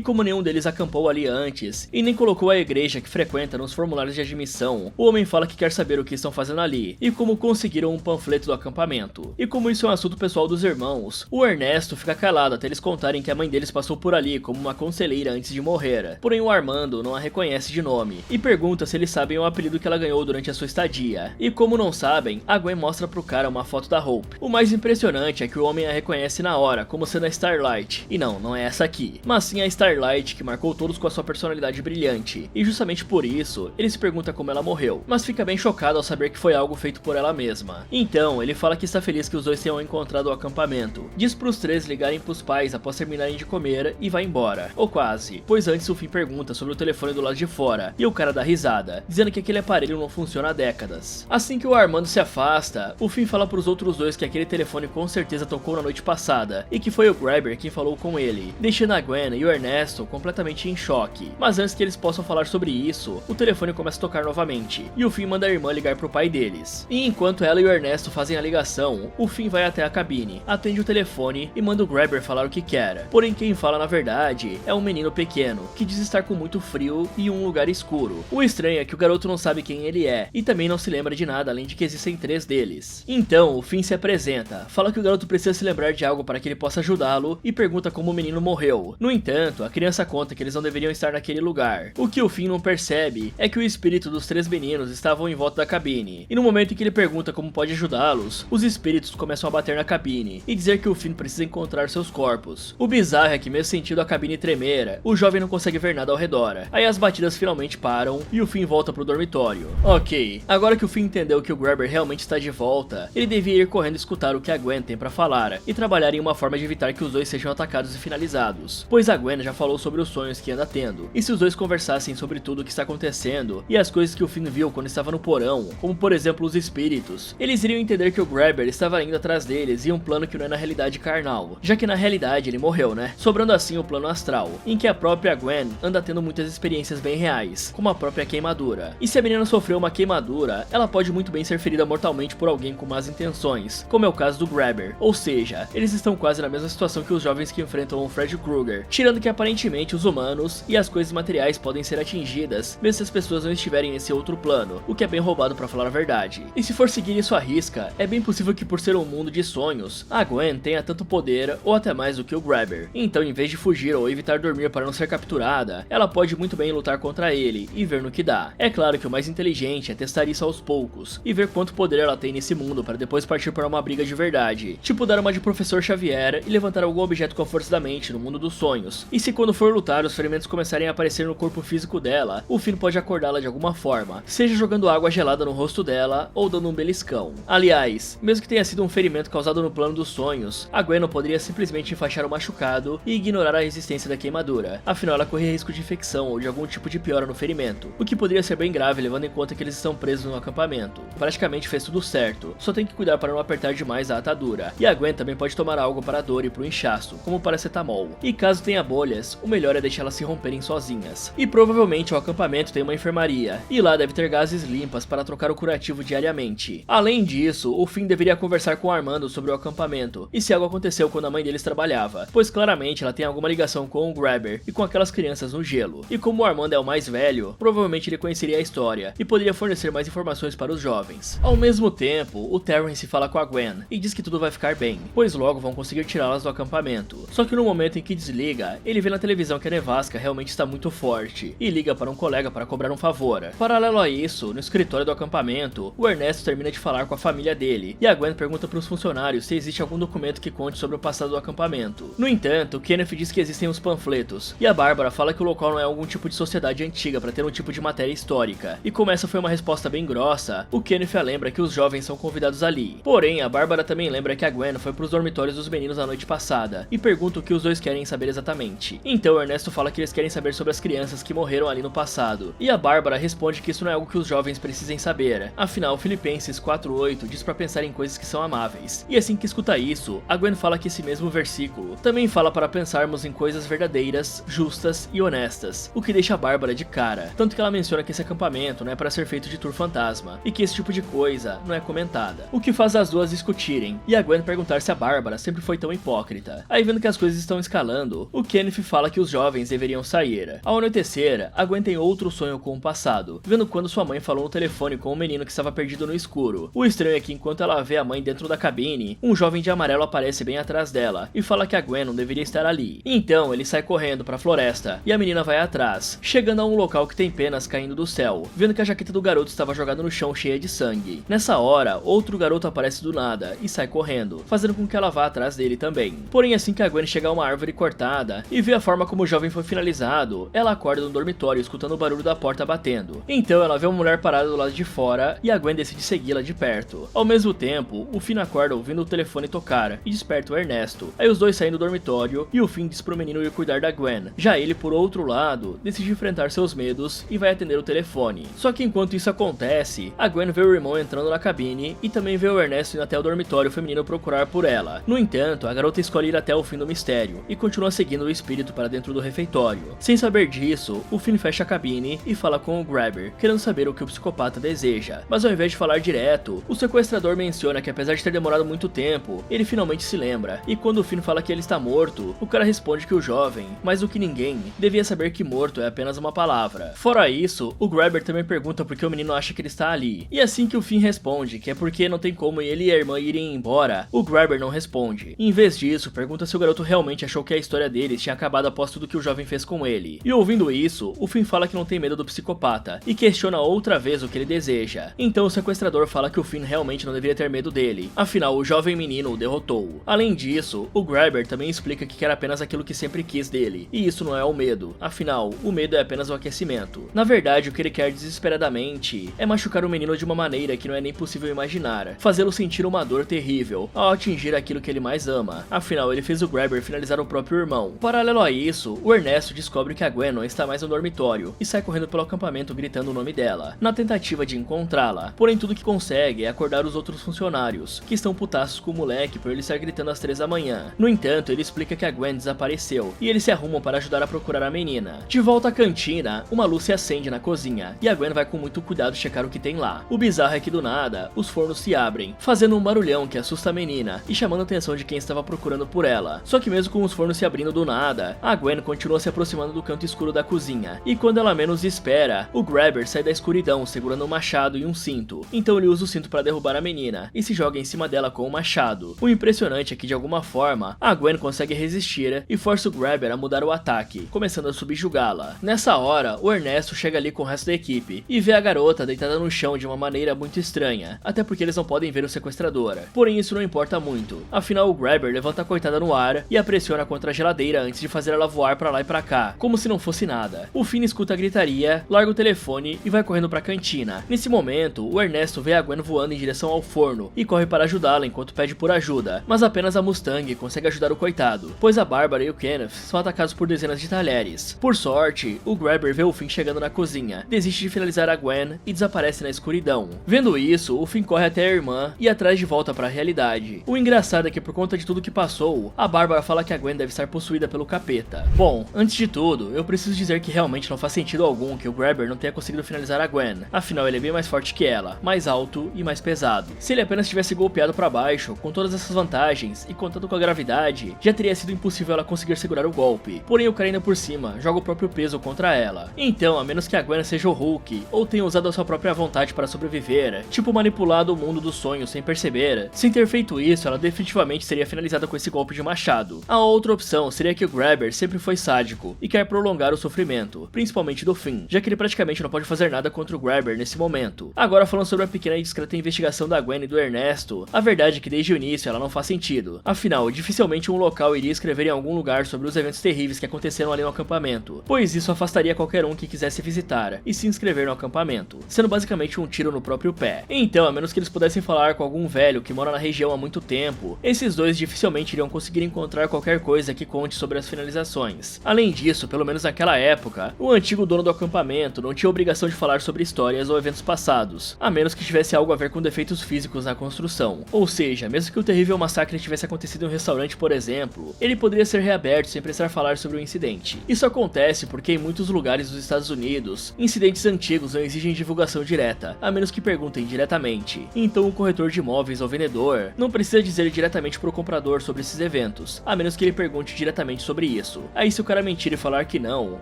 como nenhum deles acampou ali antes e nem colocou a igreja que frequenta nos formulários de admissão, o homem fala que quer saber o que estão fazendo ali e como conseguiram um panfleto do acampamento. E como isso é um assunto pessoal dos irmãos, o Ernesto fica calado até eles contarem que a mãe deles passou por ali como uma conselheira antes de morrer. Porém o Armando não a reconhece de nome e pergunta se eles sabem o apelido que ela ganhou durante a sua estadia. E como não sabem, a Gwen mostra pro cara uma foto da Hope. O mais impressionante é que o homem a reconhece na hora como sendo a Starlight. E não é essa aqui, mas sim a Starlight que marcou todos com a sua personalidade brilhante. E justamente por isso, ele se pergunta como ela morreu, mas fica bem chocado ao saber que foi algo feito por ela mesma. Então, ele fala que está feliz que os dois tenham encontrado o acampamento. Diz pros três ligarem pros pais após terminarem de comer e vai embora. Ou quase, pois antes o Finn pergunta sobre o telefone do lado de fora, e o cara dá risada, dizendo que aquele aparelho não funciona há décadas. Assim que o Armando se afasta, o Finn fala pros outros dois que aquele telefone com certeza tocou na noite passada, e que foi o Grabber quem falou com ele, deixando a Gwen e o Ernesto completamente em choque. Mas antes que eles possam falar sobre isso, o telefone começa a tocar novamente, e o Finn manda a irmã ligar pro pai deles. E enquanto ela e o Ernesto fazem a ligação, o Finn vai até a cabine, atende o telefone e manda o Grabber falar o que quer. Porém quem fala na verdade é um menino pequeno, que diz estar com muito frio e um lugar escuro. O estranho é que o garoto não sabe quem ele é, e também não se lembra de nada além de que existem 3 deles. Então o Finn se apresenta, fala que o garoto precisa se lembrar de algo para que ele possa ajudá-lo e pergunta como o menino morreu. No entanto, a criança conta que eles não deveriam estar naquele lugar. O que o Finn não percebe é que o espírito dos 3 meninos estavam em volta da cabine, e no momento em que ele pergunta como pode ajudá-los, os espíritos começam a bater na cabine e dizer que o Finn precisa encontrar seus corpos. O bizarro é que mesmo sentindo a cabine tremer, o jovem não consegue ver nada ao redor. Aí as batidas finalmente param e o Finn volta pro dormitório. Ok, agora que o Finn entendeu que o Grabber realmente está de volta, ele devia ir correndo escutar o que a Gwen tem pra falar e trabalhar em uma forma de evitar que os dois sejam atacados e finalizados, pois a Gwen já falou sobre os sonhos que anda tendo, e se os dois conversassem sobre tudo o que está acontecendo e as coisas que o Finn viu quando estava no porão, como por exemplo os espíritos, eles iriam entender que o Grabber estava indo atrás deles e um plano que não é na realidade carnal, já que na realidade ele morreu, né? Sobrando assim o plano astral, em que a própria Gwen anda tendo muitas experiências bem reais, como a própria queimadura. E se a menina sofreu uma queimadura, ela pode muito bem ser ferida mortalmente por alguém com más intenções, como é o caso do Grabber, ou seja, eles estão quase na mesma situação que os jovens que enfrentam o Fred Krueger, tirando que aparentemente os humanos e as coisas materiais podem ser atingidas, mesmo se as pessoas não estiverem nesse outro plano, o que é bem roubado pra falar a verdade. E se for seguir isso à risca, é bem possível que por ser um mundo de sonhos, a Gwen tenha tanto poder ou até mais do que o Grabber. Então em vez de fugir ou evitar dormir para não ser capturada, ela pode muito bem lutar contra ele e ver no que dá. É claro que o mais inteligente é testar isso aos poucos e ver quanto poder ela tem nesse mundo para depois partir para uma briga de verdade, tipo dar uma de Professor Xavier e levantar algum objeto com a força da mente no mundo dos sonhos. E se quando for lutar os ferimentos começarem a aparecer no corpo físico dela, o Finn pode acordá-la de alguma forma, seja jogando água gelada no rosto dela ou dando um beliscão. Aliás, mesmo que tenha sido um ferimento causado no plano dos sonhos, a Gwen não poderia simplesmente enfaixar o machucado e ignorar a resistência da queimadura, afinal ela corria risco de infecção ou de algum tipo de piora no ferimento, o que poderia ser bem grave levando em conta que eles estão presos no acampamento. Praticamente fez tudo certo, só tem que cuidar para não apertar demais a atadura, e a Gwen também pode tomar algo para a dor e pro inchaço, como paracetamol, e caso tenha bolhas, o melhor é deixá-las se romperem sozinhas. E provavelmente o acampamento tem uma enfermaria, e lá deve ter gases limpas para trocar o curativo diariamente. Além disso, o Finn deveria conversar com o Armando sobre o acampamento, e se algo aconteceu quando a mãe deles trabalhava, pois claramente ela tem alguma ligação com o Grabber e com aquelas crianças no gelo. E como o Armando é o mais velho, provavelmente ele conheceria a história e poderia fornecer mais informações para os jovens. Ao mesmo tempo, o Terrence fala com a Gwen e diz que tudo vai ficar bem, pois logo vão conseguir tirá-las do acampamento. Só que no momento em que desliga, ele vê na televisão que a nevasca realmente está muito forte e liga para um colega para cobrar um favor. Paralelo a isso, no escritório do acampamento, o Ernesto termina de falar com a família dele e a Gwen pergunta para os funcionários se existe algum documento que conte sobre o passado do acampamento. No entanto, Kenneth diz que existem os panfletos e a Bárbara fala que o local não é algum tipo de sociedade antiga para ter um tipo de matéria histórica. E como essa foi uma resposta bem grossa, o Kenneth a lembra que os jovens são convidados ali. Porém, a Bárbara também lembra que a Gwen foi pros dormitórios dos meninos na noite passada e pergunta o que os dois querem saber exatamente. Então o Ernesto fala que eles querem saber sobre as crianças que morreram ali no passado. E a Bárbara responde que isso não é algo que os jovens precisem saber. Afinal, Filipenses 4:8 diz pra pensar em coisas que são amáveis. E assim que escuta isso, a Gwen fala que esse mesmo versículo também fala para pensarmos em coisas verdadeiras, justas e honestas, o que deixa a Bárbara de cara. Tanto que ela menciona que esse acampamento não é para ser feito de tour fantasma e que esse tipo de coisa não é comentada, o que faz as duas discutirem e a Gwen perguntar perguntar se a Bárbara sempre foi tão hipócrita. Aí vendo que as coisas estão escalando, o Kenneth fala que os jovens deveriam sair. Ao anoitecer, a Gwen tem outro sonho com o passado, vendo quando sua mãe falou no telefone com um menino que estava perdido no escuro. O estranho é que enquanto ela vê a mãe dentro da cabine, um jovem de amarelo aparece bem atrás dela e fala que a Gwen não deveria estar ali. Então ele sai correndo pra floresta e a menina vai atrás, chegando a um local que tem penas caindo do céu, vendo que a jaqueta do garoto estava jogada no chão cheia de sangue. Nessa hora, outro garoto aparece do nada e sai correndo, fazendo com que ela vá atrás dele também. Porém, assim que a Gwen chega a uma árvore cortada e vê a forma como o jovem foi finalizado, ela acorda no dormitório escutando o barulho da porta batendo. Então ela vê uma mulher parada do lado de fora e a Gwen decide segui-la de perto. Ao mesmo tempo, o Finn acorda ouvindo o telefone tocar e desperta o Ernesto. Aí os dois saem do dormitório e o Finn diz pro menino ir cuidar da Gwen. Já ele, por outro lado, decide enfrentar seus medos e vai atender o telefone. Só que enquanto isso acontece, a Gwen vê o irmão entrando na cabine e também vê o Ernesto indo até o dormitório feminino procurar por ela. No entanto, a garota escolhe ir até o fim do mistério e continua seguindo o espírito para dentro do refeitório. Sem saber disso, o Finn fecha a cabine e fala com o Grabber, querendo saber o que o psicopata deseja. Mas ao invés de falar direto, o sequestrador menciona que apesar de ter demorado muito tempo, ele finalmente se lembra. E quando o Finn fala que ele está morto, o cara responde que o jovem, mais do que ninguém, devia saber que morto é apenas uma palavra. Fora isso, o Grabber também pergunta por que o menino acha que ele está ali. E assim que o Finn responde que é porque não tem como ele e a irmã irem embora, o Grabber não responde. Em vez disso, pergunta se o garoto realmente achou que a história deles tinha acabado após tudo que o jovem fez com ele. E ouvindo isso, o Finn fala que não tem medo do psicopata e questiona outra vez o que ele deseja. Então o sequestrador fala que o Finn realmente não deveria ter medo dele, afinal o jovem menino o derrotou. Além disso, o Grabber também explica que quer apenas aquilo que sempre quis dele, e isso não é o medo, afinal o medo é apenas o aquecimento. Na verdade, o que ele quer desesperadamente é machucar o menino de uma maneira que não é nem possível imaginar, fazê-lo sentir uma dor terrível ao atingir aquilo que ele mais ama, afinal ele fez o Grabber finalizar o próprio irmão. Paralelo a isso, o Ernesto descobre que a Gwen não está mais no dormitório e sai correndo pelo acampamento gritando o nome dela, na tentativa de encontrá-la. Porém tudo que consegue é acordar os outros funcionários, que estão putaços com o moleque por ele estar gritando às 3 da manhã. No entanto, ele explica que a Gwen desapareceu e eles se arrumam para ajudar a procurar a menina. De volta à cantina, uma luz se acende na cozinha e a Gwen vai com muito cuidado checar o que tem lá. O bizarro é que do nada, os fornos se abrem, fazendo um barulhão que assusta a menina e chamando a atenção de quem estava procurando por ela. Só que mesmo com os fornos se abrindo do nada, a Gwen continua se aproximando do canto escuro da cozinha e quando ela menos espera, o Grabber sai da escuridão segurando um machado e um cinto. Então ele usa o cinto para derrubar a menina e se joga em cima dela com o machado. O impressionante é que de alguma forma, a Gwen consegue resistir e força o Grabber a mudar o ataque, começando a subjugá-la. Nessa hora, o Ernesto chega ali com o resto da equipe e vê a garota deitada no chão de uma maneira muito estranha, até porque eles não podem ver o sequestrador. Porém isso não importa muito, afinal o Grabber levanta a coitada no ar e a pressiona contra a geladeira antes de fazer ela voar pra lá e pra cá, como se não fosse nada. O Finn escuta a gritaria, larga o telefone e vai correndo pra cantina. Nesse momento, o Ernesto vê a Gwen voando em direção ao forno e corre para ajudá-la enquanto pede por ajuda, mas apenas a Mustang consegue ajudar o coitado, pois a Bárbara e o Kenneth são atacados por dezenas de talheres. Por sorte, o Grabber vê o Finn chegando na cozinha, desiste de finalizar a Gwen e desaparece na escuridão. Vendo isso, o Finn corre até a irmã e atrás de volta para a realidade. O engraçado é que por conta de tudo que passou, a Bárbara fala que a Gwen deve estar possuída pelo capeta. Bom, antes de tudo, eu preciso dizer que realmente não faz sentido algum que o Grabber não tenha conseguido finalizar a Gwen, afinal ele é bem mais forte que ela, mais alto e mais pesado. Se ele apenas tivesse golpeado para baixo, com todas essas vantagens e contando com a gravidade, já teria sido impossível ela conseguir segurar o golpe. Porém o cara ainda por cima joga o próprio peso contra ela. Então, a menos que a Gwen seja o Hulk, ou tenha usado a sua própria vontade para sobreviver, tipo manipulado o mundo dos sonhos sem perceber, sem ter feito isso, ela definitivamente seria finalizada com esse golpe de machado. A outra opção seria que o Grabber sempre foi sádico e quer prolongar o sofrimento, principalmente do Finn, já que ele praticamente não pode fazer nada contra o Grabber nesse momento. Agora falando sobre a pequena e discreta investigação da Gwen e do Ernesto, a verdade é que desde o início ela não faz sentido. Afinal, dificilmente um local iria escrever em algum lugar sobre os eventos terríveis que aconteceram ali no acampamento, pois isso afastaria qualquer um que quisesse visitar e se inscrever no acampamento, sendo basicamente um tiro no próprio pé. Então, a menos que eles pudessem falar com algum velho que mora na região há muito tempo, esses dois dificilmente iriam conseguir encontrar qualquer coisa que conte sobre as finalizações. Além disso, pelo menos naquela época, o antigo dono do acampamento não tinha obrigação de falar sobre histórias ou eventos passados, a menos que tivesse algo a ver com defeitos físicos na construção. Ou seja, mesmo que o terrível massacre tivesse acontecido em um restaurante, por exemplo, ele poderia ser reaberto sem precisar falar sobre o incidente. Isso acontece porque em muitos lugares dos Estados Unidos, incidentes antigos não exigem divulgação direta, a menos que perguntem diretamente. Então o corretor de imóveis ou vendedor não precisa dizer diretamente pro comprador sobre esses eventos, a menos que ele pergunte diretamente sobre isso. Aí se o cara mentir e falar que não,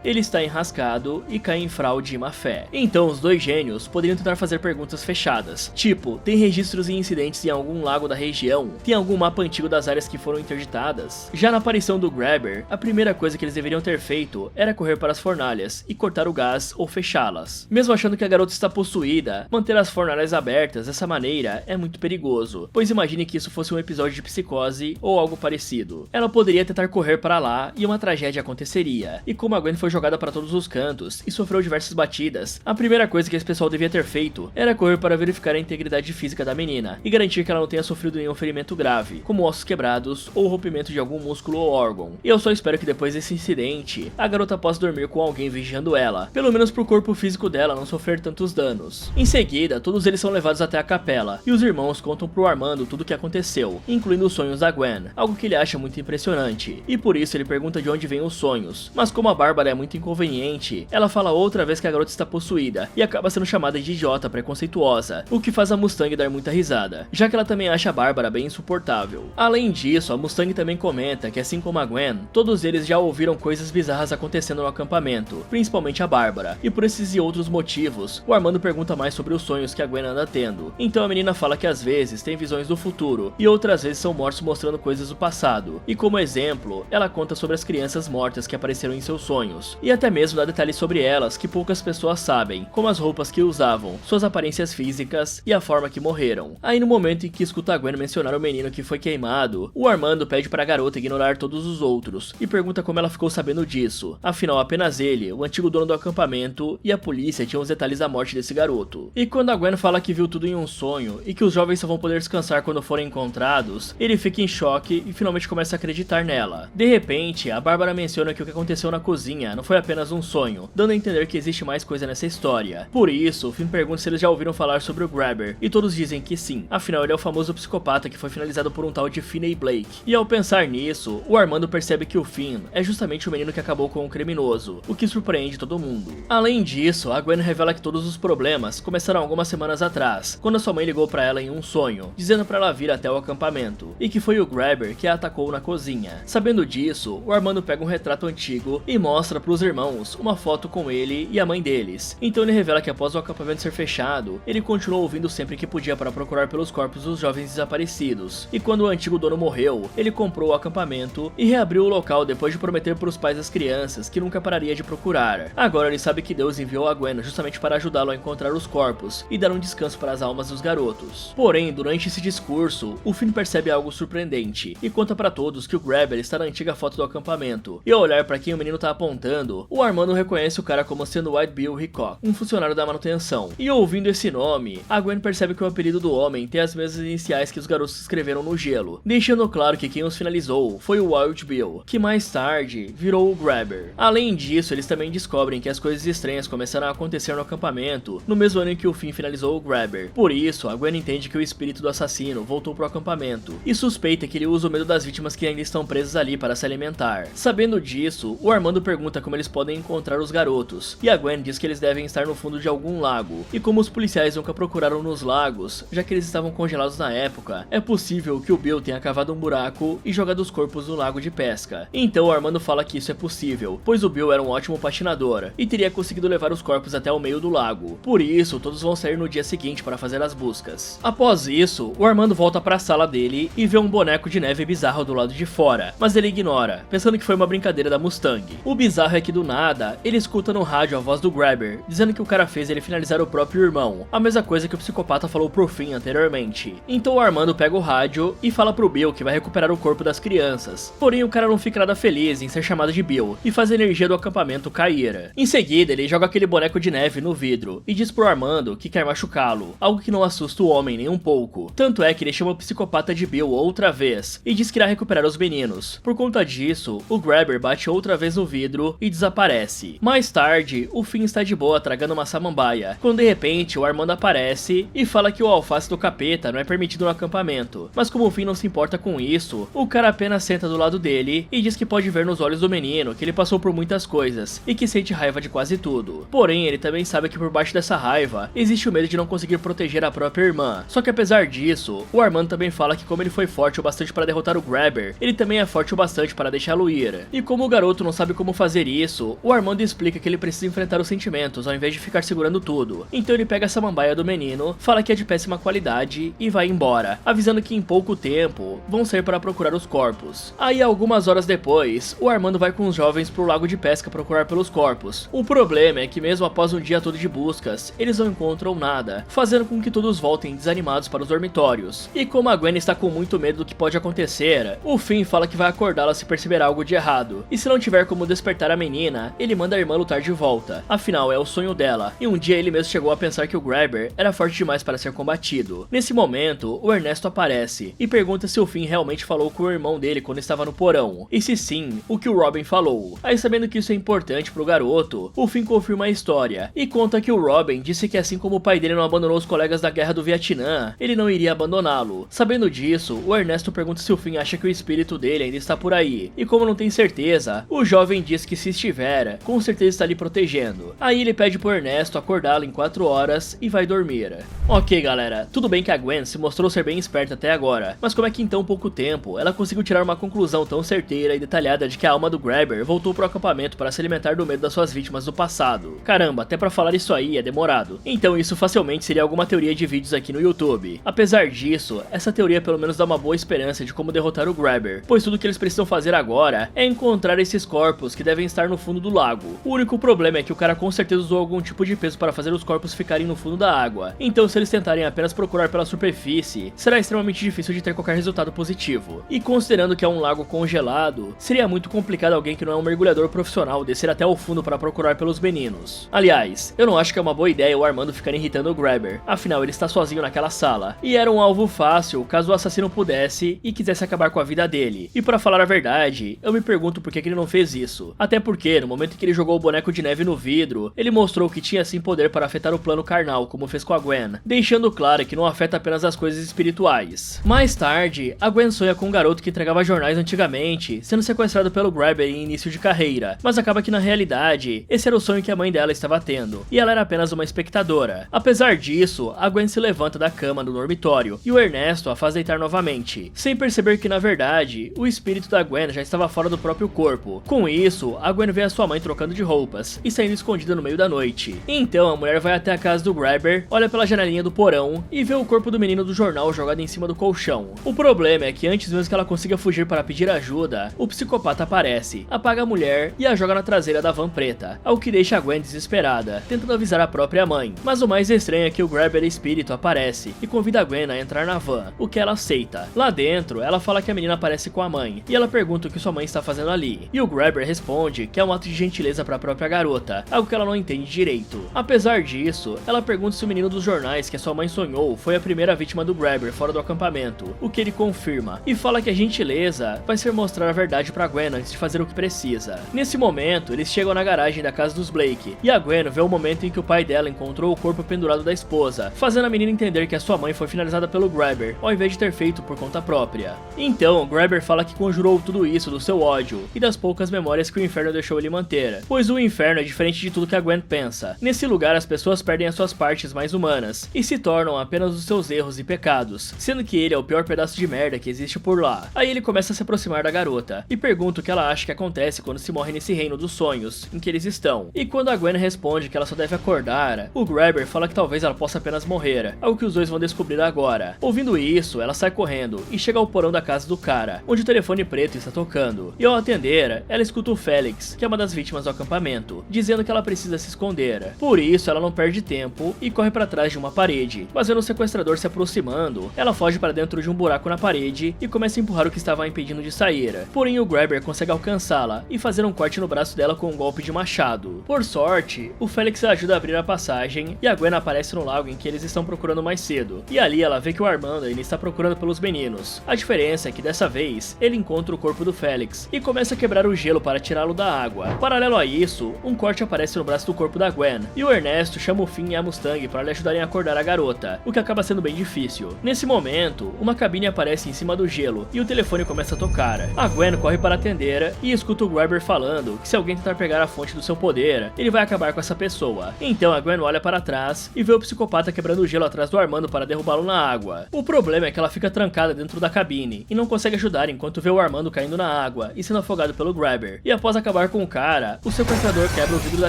ele está enrascado e cai em fraude e má fé. Então os dois gênios poderiam tentar fazer perguntas fechadas, tipo, tem registros e incidentes em algum lago da região? Tem algum mapa antigo das áreas que foram interditadas? Já na aparição do Grabber, a primeira coisa que eles deveriam ter feito era correr para as fornalhas e cortar o gás ou fechá-las. Mesmo achando que a garota está possuída, manter as fornalhas abertas dessa maneira é muito perigoso, pois imagine que isso fosse um episódio de psicose ou algo parecido. Ela poderia tentar correr para lá e uma tragédia aconteceria. E como a Gwen foi jogada para todos os cantos e sofreu diversas batidas, a primeira coisa que esse pessoal devia ter feito era correr para verificar a integridade física da menina e garantir que ela não tenha sofrido nenhum ferimento grave, como ossos quebrados ou rompimento de algum músculo ou órgão. E eu só espero que depois desse incidente, a garota possa dormir com alguém vigiando ela, pelo menos pro corpo físico dela não sofrer tantos danos. Em seguida, todos eles são levados até a capela, e os irmãos contam pro Armando tudo o que aconteceu, incluindo os sonhos da Gwen, algo que ele acha muito impressionante, e por isso ele pergunta de onde vêm os sonhos. Mas como a Bárbara é muito inconveniente, ela fala outra vez que a garota está possuída, e acaba sendo chamada de idiota preconceituosa, o que faz a Mustang dar muita risada, já que ela também acha a Bárbara bem insuportável. Além disso, a Mustang também comenta que assim como a Gwen, todos eles já ouviram coisas bizarras acontecendo no acampamento, principalmente a Bárbara, e por esses e outros motivos, o Armando pergunta mais sobre os sonhos que a Gwen anda tendo. Então a menina fala que às vezes tem visões do futuro, e outras vezes são mortos mostrando coisas do passado, e como exemplo, ela conta sobre as crianças mortas que apareceram em seus sonhos, e até mesmo dá detalhes sobre elas que poucas pessoas sabem, como as roupas que usavam, suas aparências físicas e a forma que morreram. Aí no momento em que escuta a Gwen mencionar o menino que foi queimado, o Armando pede para a garota ignorar todos os outros, e pergunta como ela ficou sabendo disso, afinal apenas ele, o antigo dono do acampamento, e a polícia tinham os detalhes da morte desse garoto. E quando a Gwen fala que viu tudo em um sonho, e que os jovens só vão poder descansar quando forem encontrados, ele fica em choque e finalmente começa a acreditar nela. De repente, a Bárbara menciona que o que aconteceu na cozinha não foi apenas um sonho, dando a entender que existe mais coisa nessa história. Por isso, o Finn pergunta se eles já ouviram falar sobre o Grabber, e todos dizem que sim, afinal ele é o famoso psicopata que foi finalizado por um tal de Finney Blake. E ao pensar nisso, o Armando percebe que o Finn é justamente o menino que acabou com o criminoso, o que surpreende todo mundo. Além disso, a Gwen revela que todos os problemas começaram algumas semanas atrás, quando a sua mãe ligou pra ela em um sonho, dizendo pra ela vir até o acampamento, e que foi o Grabber que a atacou na cozinha. Sabendo disso, o Armando pega um retrato antigo e mostra pros irmãos uma foto com ele e a mãe deles. Então ele revela que após o acampamento ser fechado, ele continuou ouvindo sempre que podia para procurar pelos corpos dos jovens desaparecidos, e quando o antigo dono morreu, ele comprou o acampamento e reabriu o local depois de prometer pros pais das crianças que nunca pararia de procurar. Agora ele sabe que Deus enviou a Gwen justamente para ajudá-lo a encontrar os corpos e dar um descanso para as almas dos garotos. Porém, durante esse discurso, o Finn percebe algo surpreendente e conta para todos que o Grabber está na antiga foto do acampamento. E ao olhar para quem o menino tá apontando, o Armando reconhece o cara como sendo White Bill Hickok, um funcionário da manutenção. E ouvindo esse nome, a Gwen percebe que o apelido do homem tem as mesmas iniciais que os garotos escreveram no gelo, deixando claro que quem os finalizou foi o Wild Bill, que mais tarde virou o Grabber. Além disso, eles também descobrem que as coisas estranhas começaram a acontecer no acampamento no mesmo ano em que o Finn finalizou o Grabber. Por isso, a Gwen entende que o espírito do assassino voltou pro acampamento e suspeita que ele usa o medo das vítimas que ainda estão presas ali para se alimentar. Sabendo disso, o Armando pergunta como eles podem encontrar os garotos, e a Gwen diz que eles devem estar no fundo de algum lago, e como os policiais nunca procuraram nos lagos, já que eles estavam congelados na época, é possível que o Bill tenha cavado um buraco e jogado os corpos no lago de pesca. Então o Armando fala que isso é possível, pois o Bill era um ótimo patinador e teria conseguido levar os corpos até o meio do lago. Por isso, todos vão sair no dia seguinte para fazer as buscas. Após isso, o Armando volta para a sala dele e vê um boneco de neve bizarro do lado de fora, mas ele ignora, pensando que foi uma brincadeira da Mustang. O bizarro é que do nada, ele escuta no rádio a voz do Grabber, dizendo que o cara fez ele finalizar o próprio irmão, a mesma coisa que o psicopata falou pro Finn anteriormente. Então o Armando pega o rádio e fala pro Bill que vai recuperar o corpo das crianças. Porém o cara não fica nada feliz em ser chamado de Bill e faz a energia do acampamento cair. Em seguida ele joga aquele boneco de neve no vidro e diz pro Armando que quer machucá-lo, algo que não assusta o homem nem um pouco. Tanto é que ele chama o psicopata de Bill outra vez e diz que irá recuperar os meninos. Por conta disso, o Grabber bate outra vez no vidro e desaparece. Mais tarde, o Finn está de boa tragando uma samambaia, quando de repente o Armando aparece e fala que o alface do capeta não é permitido no acampamento. Mas como o Finn não se importa com isso, o cara apenas senta do lado dele e diz que pode ver nos olhos do menino que ele passou por muitas coisas e que sente raiva de quase tudo. Porém, ele também sabe que por baixo dessa raiva existe o medo de não conseguir proteger a própria irmã. Só que apesar disso, o Armando também jovem fala que como ele foi forte o bastante para derrotar o Grabber, ele também é forte o bastante para deixá-lo ir. E como o garoto não sabe como fazer isso, o Armando explica que ele precisa enfrentar os sentimentos ao invés de ficar segurando tudo. Então ele pega a samambaia do menino, fala que é de péssima qualidade e vai embora, avisando que em pouco tempo vão sair para procurar os corpos. Aí algumas horas depois, o Armando vai com os jovens pro lago de pesca procurar pelos corpos. O problema é que mesmo após um dia todo de buscas, eles não encontram nada, fazendo com que todos voltem desanimados para os dormitórios. E como a Gwen está com muito medo do que pode acontecer, o Finn fala que vai acordá-la se perceber algo de errado, e se não tiver como despertar a menina, ele manda a irmã lutar de volta, afinal é o sonho dela, e um dia ele mesmo chegou a pensar que o Grabber era forte demais para ser combatido. Nesse momento, o Ernesto aparece, e pergunta se o Finn realmente falou com o irmão dele quando estava no porão, e se sim, o que o Robin falou. Aí sabendo que isso é importante pro garoto, o Finn confirma a história, e conta que o Robin disse que assim como o pai dele não abandonou os colegas da guerra do Vietnã, ele não iria abandoná-lo. Sabendo disso, o Ernesto pergunta se o Finn acha que o espírito dele ainda está por aí, e como não tem certeza, o jovem diz que se estiver, com certeza está ali protegendo. Aí ele pede pro Ernesto acordá-lo em 4 horas e vai dormir. Ok galera, tudo bem que a Gwen se mostrou ser bem esperta até agora, mas como é que em tão pouco tempo ela conseguiu tirar uma conclusão tão certeira e detalhada de que a alma do Grabber voltou pro acampamento para se alimentar do medo das suas vítimas do passado? Caramba, até pra falar isso aí é demorado. Então isso facilmente seria alguma teoria de vídeos aqui no YouTube. Apesar disso, essa teoria pelo menos dá uma boa esperança de como derrotar o Grabber, pois tudo que eles precisam fazer agora é encontrar esses corpos que devem estar no fundo do lago. O único problema é que o cara com certeza usou algum tipo de peso para fazer os corpos ficarem no fundo da água, então se eles tentarem apenas procurar pela superfície, será extremamente difícil de ter qualquer resultado positivo. E considerando que é um lago congelado, seria muito complicado alguém que não é um mergulhador profissional descer até o fundo para procurar pelos meninos. Aliás, eu não acho que é uma boa ideia o Armando ficar irritando o Grabber, afinal ele está sozinho naquela sala, e era um alvo fácil caso o assassino pudesse e quisesse acabar com a vida dele. E pra falar a verdade, eu me pergunto por que ele não fez isso. Até porque, no momento em que ele jogou o boneco de neve no vidro, ele mostrou que tinha sim poder para afetar o plano carnal, como fez com a Gwen, deixando claro que não afeta apenas as coisas espirituais. Mais tarde, a Gwen sonha com um garoto que entregava jornais antigamente, sendo sequestrado pelo Grabber em início de carreira, mas acaba que na realidade, esse era o sonho que a mãe dela estava tendo, e ela era apenas uma espectadora. Apesar disso, a Gwen se levanta da cama do dormitório, e o Ernesto a faz deitar novamente, sem perceber que na verdade, o espírito da Gwen já estava fora do próprio corpo. Com isso, a Gwen vê a sua mãe trocando de roupas, e saindo escondida no meio da noite. Então a mulher vai até a casa do Grabber, olha pela janelinha do porão, e vê o corpo do menino do jornal jogado em cima do colchão. O problema é que antes mesmo que ela consiga fugir para pedir ajuda, o psicopata aparece, apaga a mulher e a joga na traseira da van preta, ao que deixa a Gwen desesperada, tentando avisar a própria mãe. Mas o mais estranho é que o Grabber espírito aparece e convida a Gwen a entrar na van, o que ela aceita. Lá dentro, ela fala que a menina aparece com a mãe, e ela pergunta o que sua mãe está fazendo ali. E o Grabber responde que é um ato de gentileza para a própria garota, algo que ela não entende direito. Apesar disso, ela pergunta se o menino dos jornais que a sua mãe sonhou foi a primeira vítima do Grabber fora do acampamento, o que ele confirma, e fala que a gentileza vai ser mostrar a verdade pra Gwen antes de fazer o que precisa. Nesse momento, eles chegam na garagem da casa dos Blake, e a Gwen vê o momento em que o pai dela encontrou o corpo pendurado da esposa, fazendo a menina entender que a sua mãe foi finalizada pelo Grabber, ao invés de ter feito por conta própria. Então, o Grabber fala que conjurou tudo isso do seu ódio, e das poucas memórias que o inferno deixou ele manter, pois o inferno é diferente de tudo que a Gwen pensa. Nesse lugar, as pessoas perdem as suas partes mais humanas, e se tornam apenas os seus erros e pecados, sendo que ele é o pior pedaço de merda que existe por lá. Aí ele começa a se aproximar da garota, e pergunta o que ela acha que acontece quando se morre nesse reino dos sonhos, em que eles estão. E quando a Gwen responde que ela só deve acordar, o Grabber fala que talvez ela possa apenas morrer, algo que os dois vão descobrir agora. Ouvindo isso, ela sai correndo, e chega ao porão da casa do cara, onde o telefone preto está tocando. E ao atender, ela escuta o Félix, que é uma das vítimas do acampamento, dizendo que ela precisa se esconder. Por isso, ela não perde tempo, e corre para trás de uma parede, mas vendo o sequestrador se aproximando, ela foge para dentro de um buraco na parede, e começa a empurrar o que estava a impedindo de sair. Porém, o Grabber consegue alcançá-la, e fazer um corte no braço dela com um golpe de machado. Por sorte, o Félix ajuda a abrir a passagem, e a Gwen aparece no lago em que eles estão procurando mais cedo. E ali ela vê que o Armando ainda está procurando pelos meninos. A diferença é que dessa vez, ele encontra o corpo do Félix, e começa a quebrar o gelo para tirá-lo da água. Paralelo a isso, um corte aparece no braço do corpo da Gwen, e o Ernesto chama o Finn e a Mustang para lhe ajudarem a acordar a garota, o que acaba sendo bem difícil. Nesse momento, uma cabine aparece em cima do gelo, e o telefone começa a tocar. A Gwen corre para atender, e escuta o Grabber falando que se alguém tentar pegar a fonte do seu poder, ele vai acabar com essa pessoa. Então a Gwen olha para trás, e vê o psicopata quebrando o gelo atrás do Armando para derrubá-lo na água. O problema problema é que ela fica trancada dentro da cabine e não consegue ajudar enquanto vê o Armando caindo na água e sendo afogado pelo Grabber. E após acabar com o cara, o sequestrador quebra o vidro da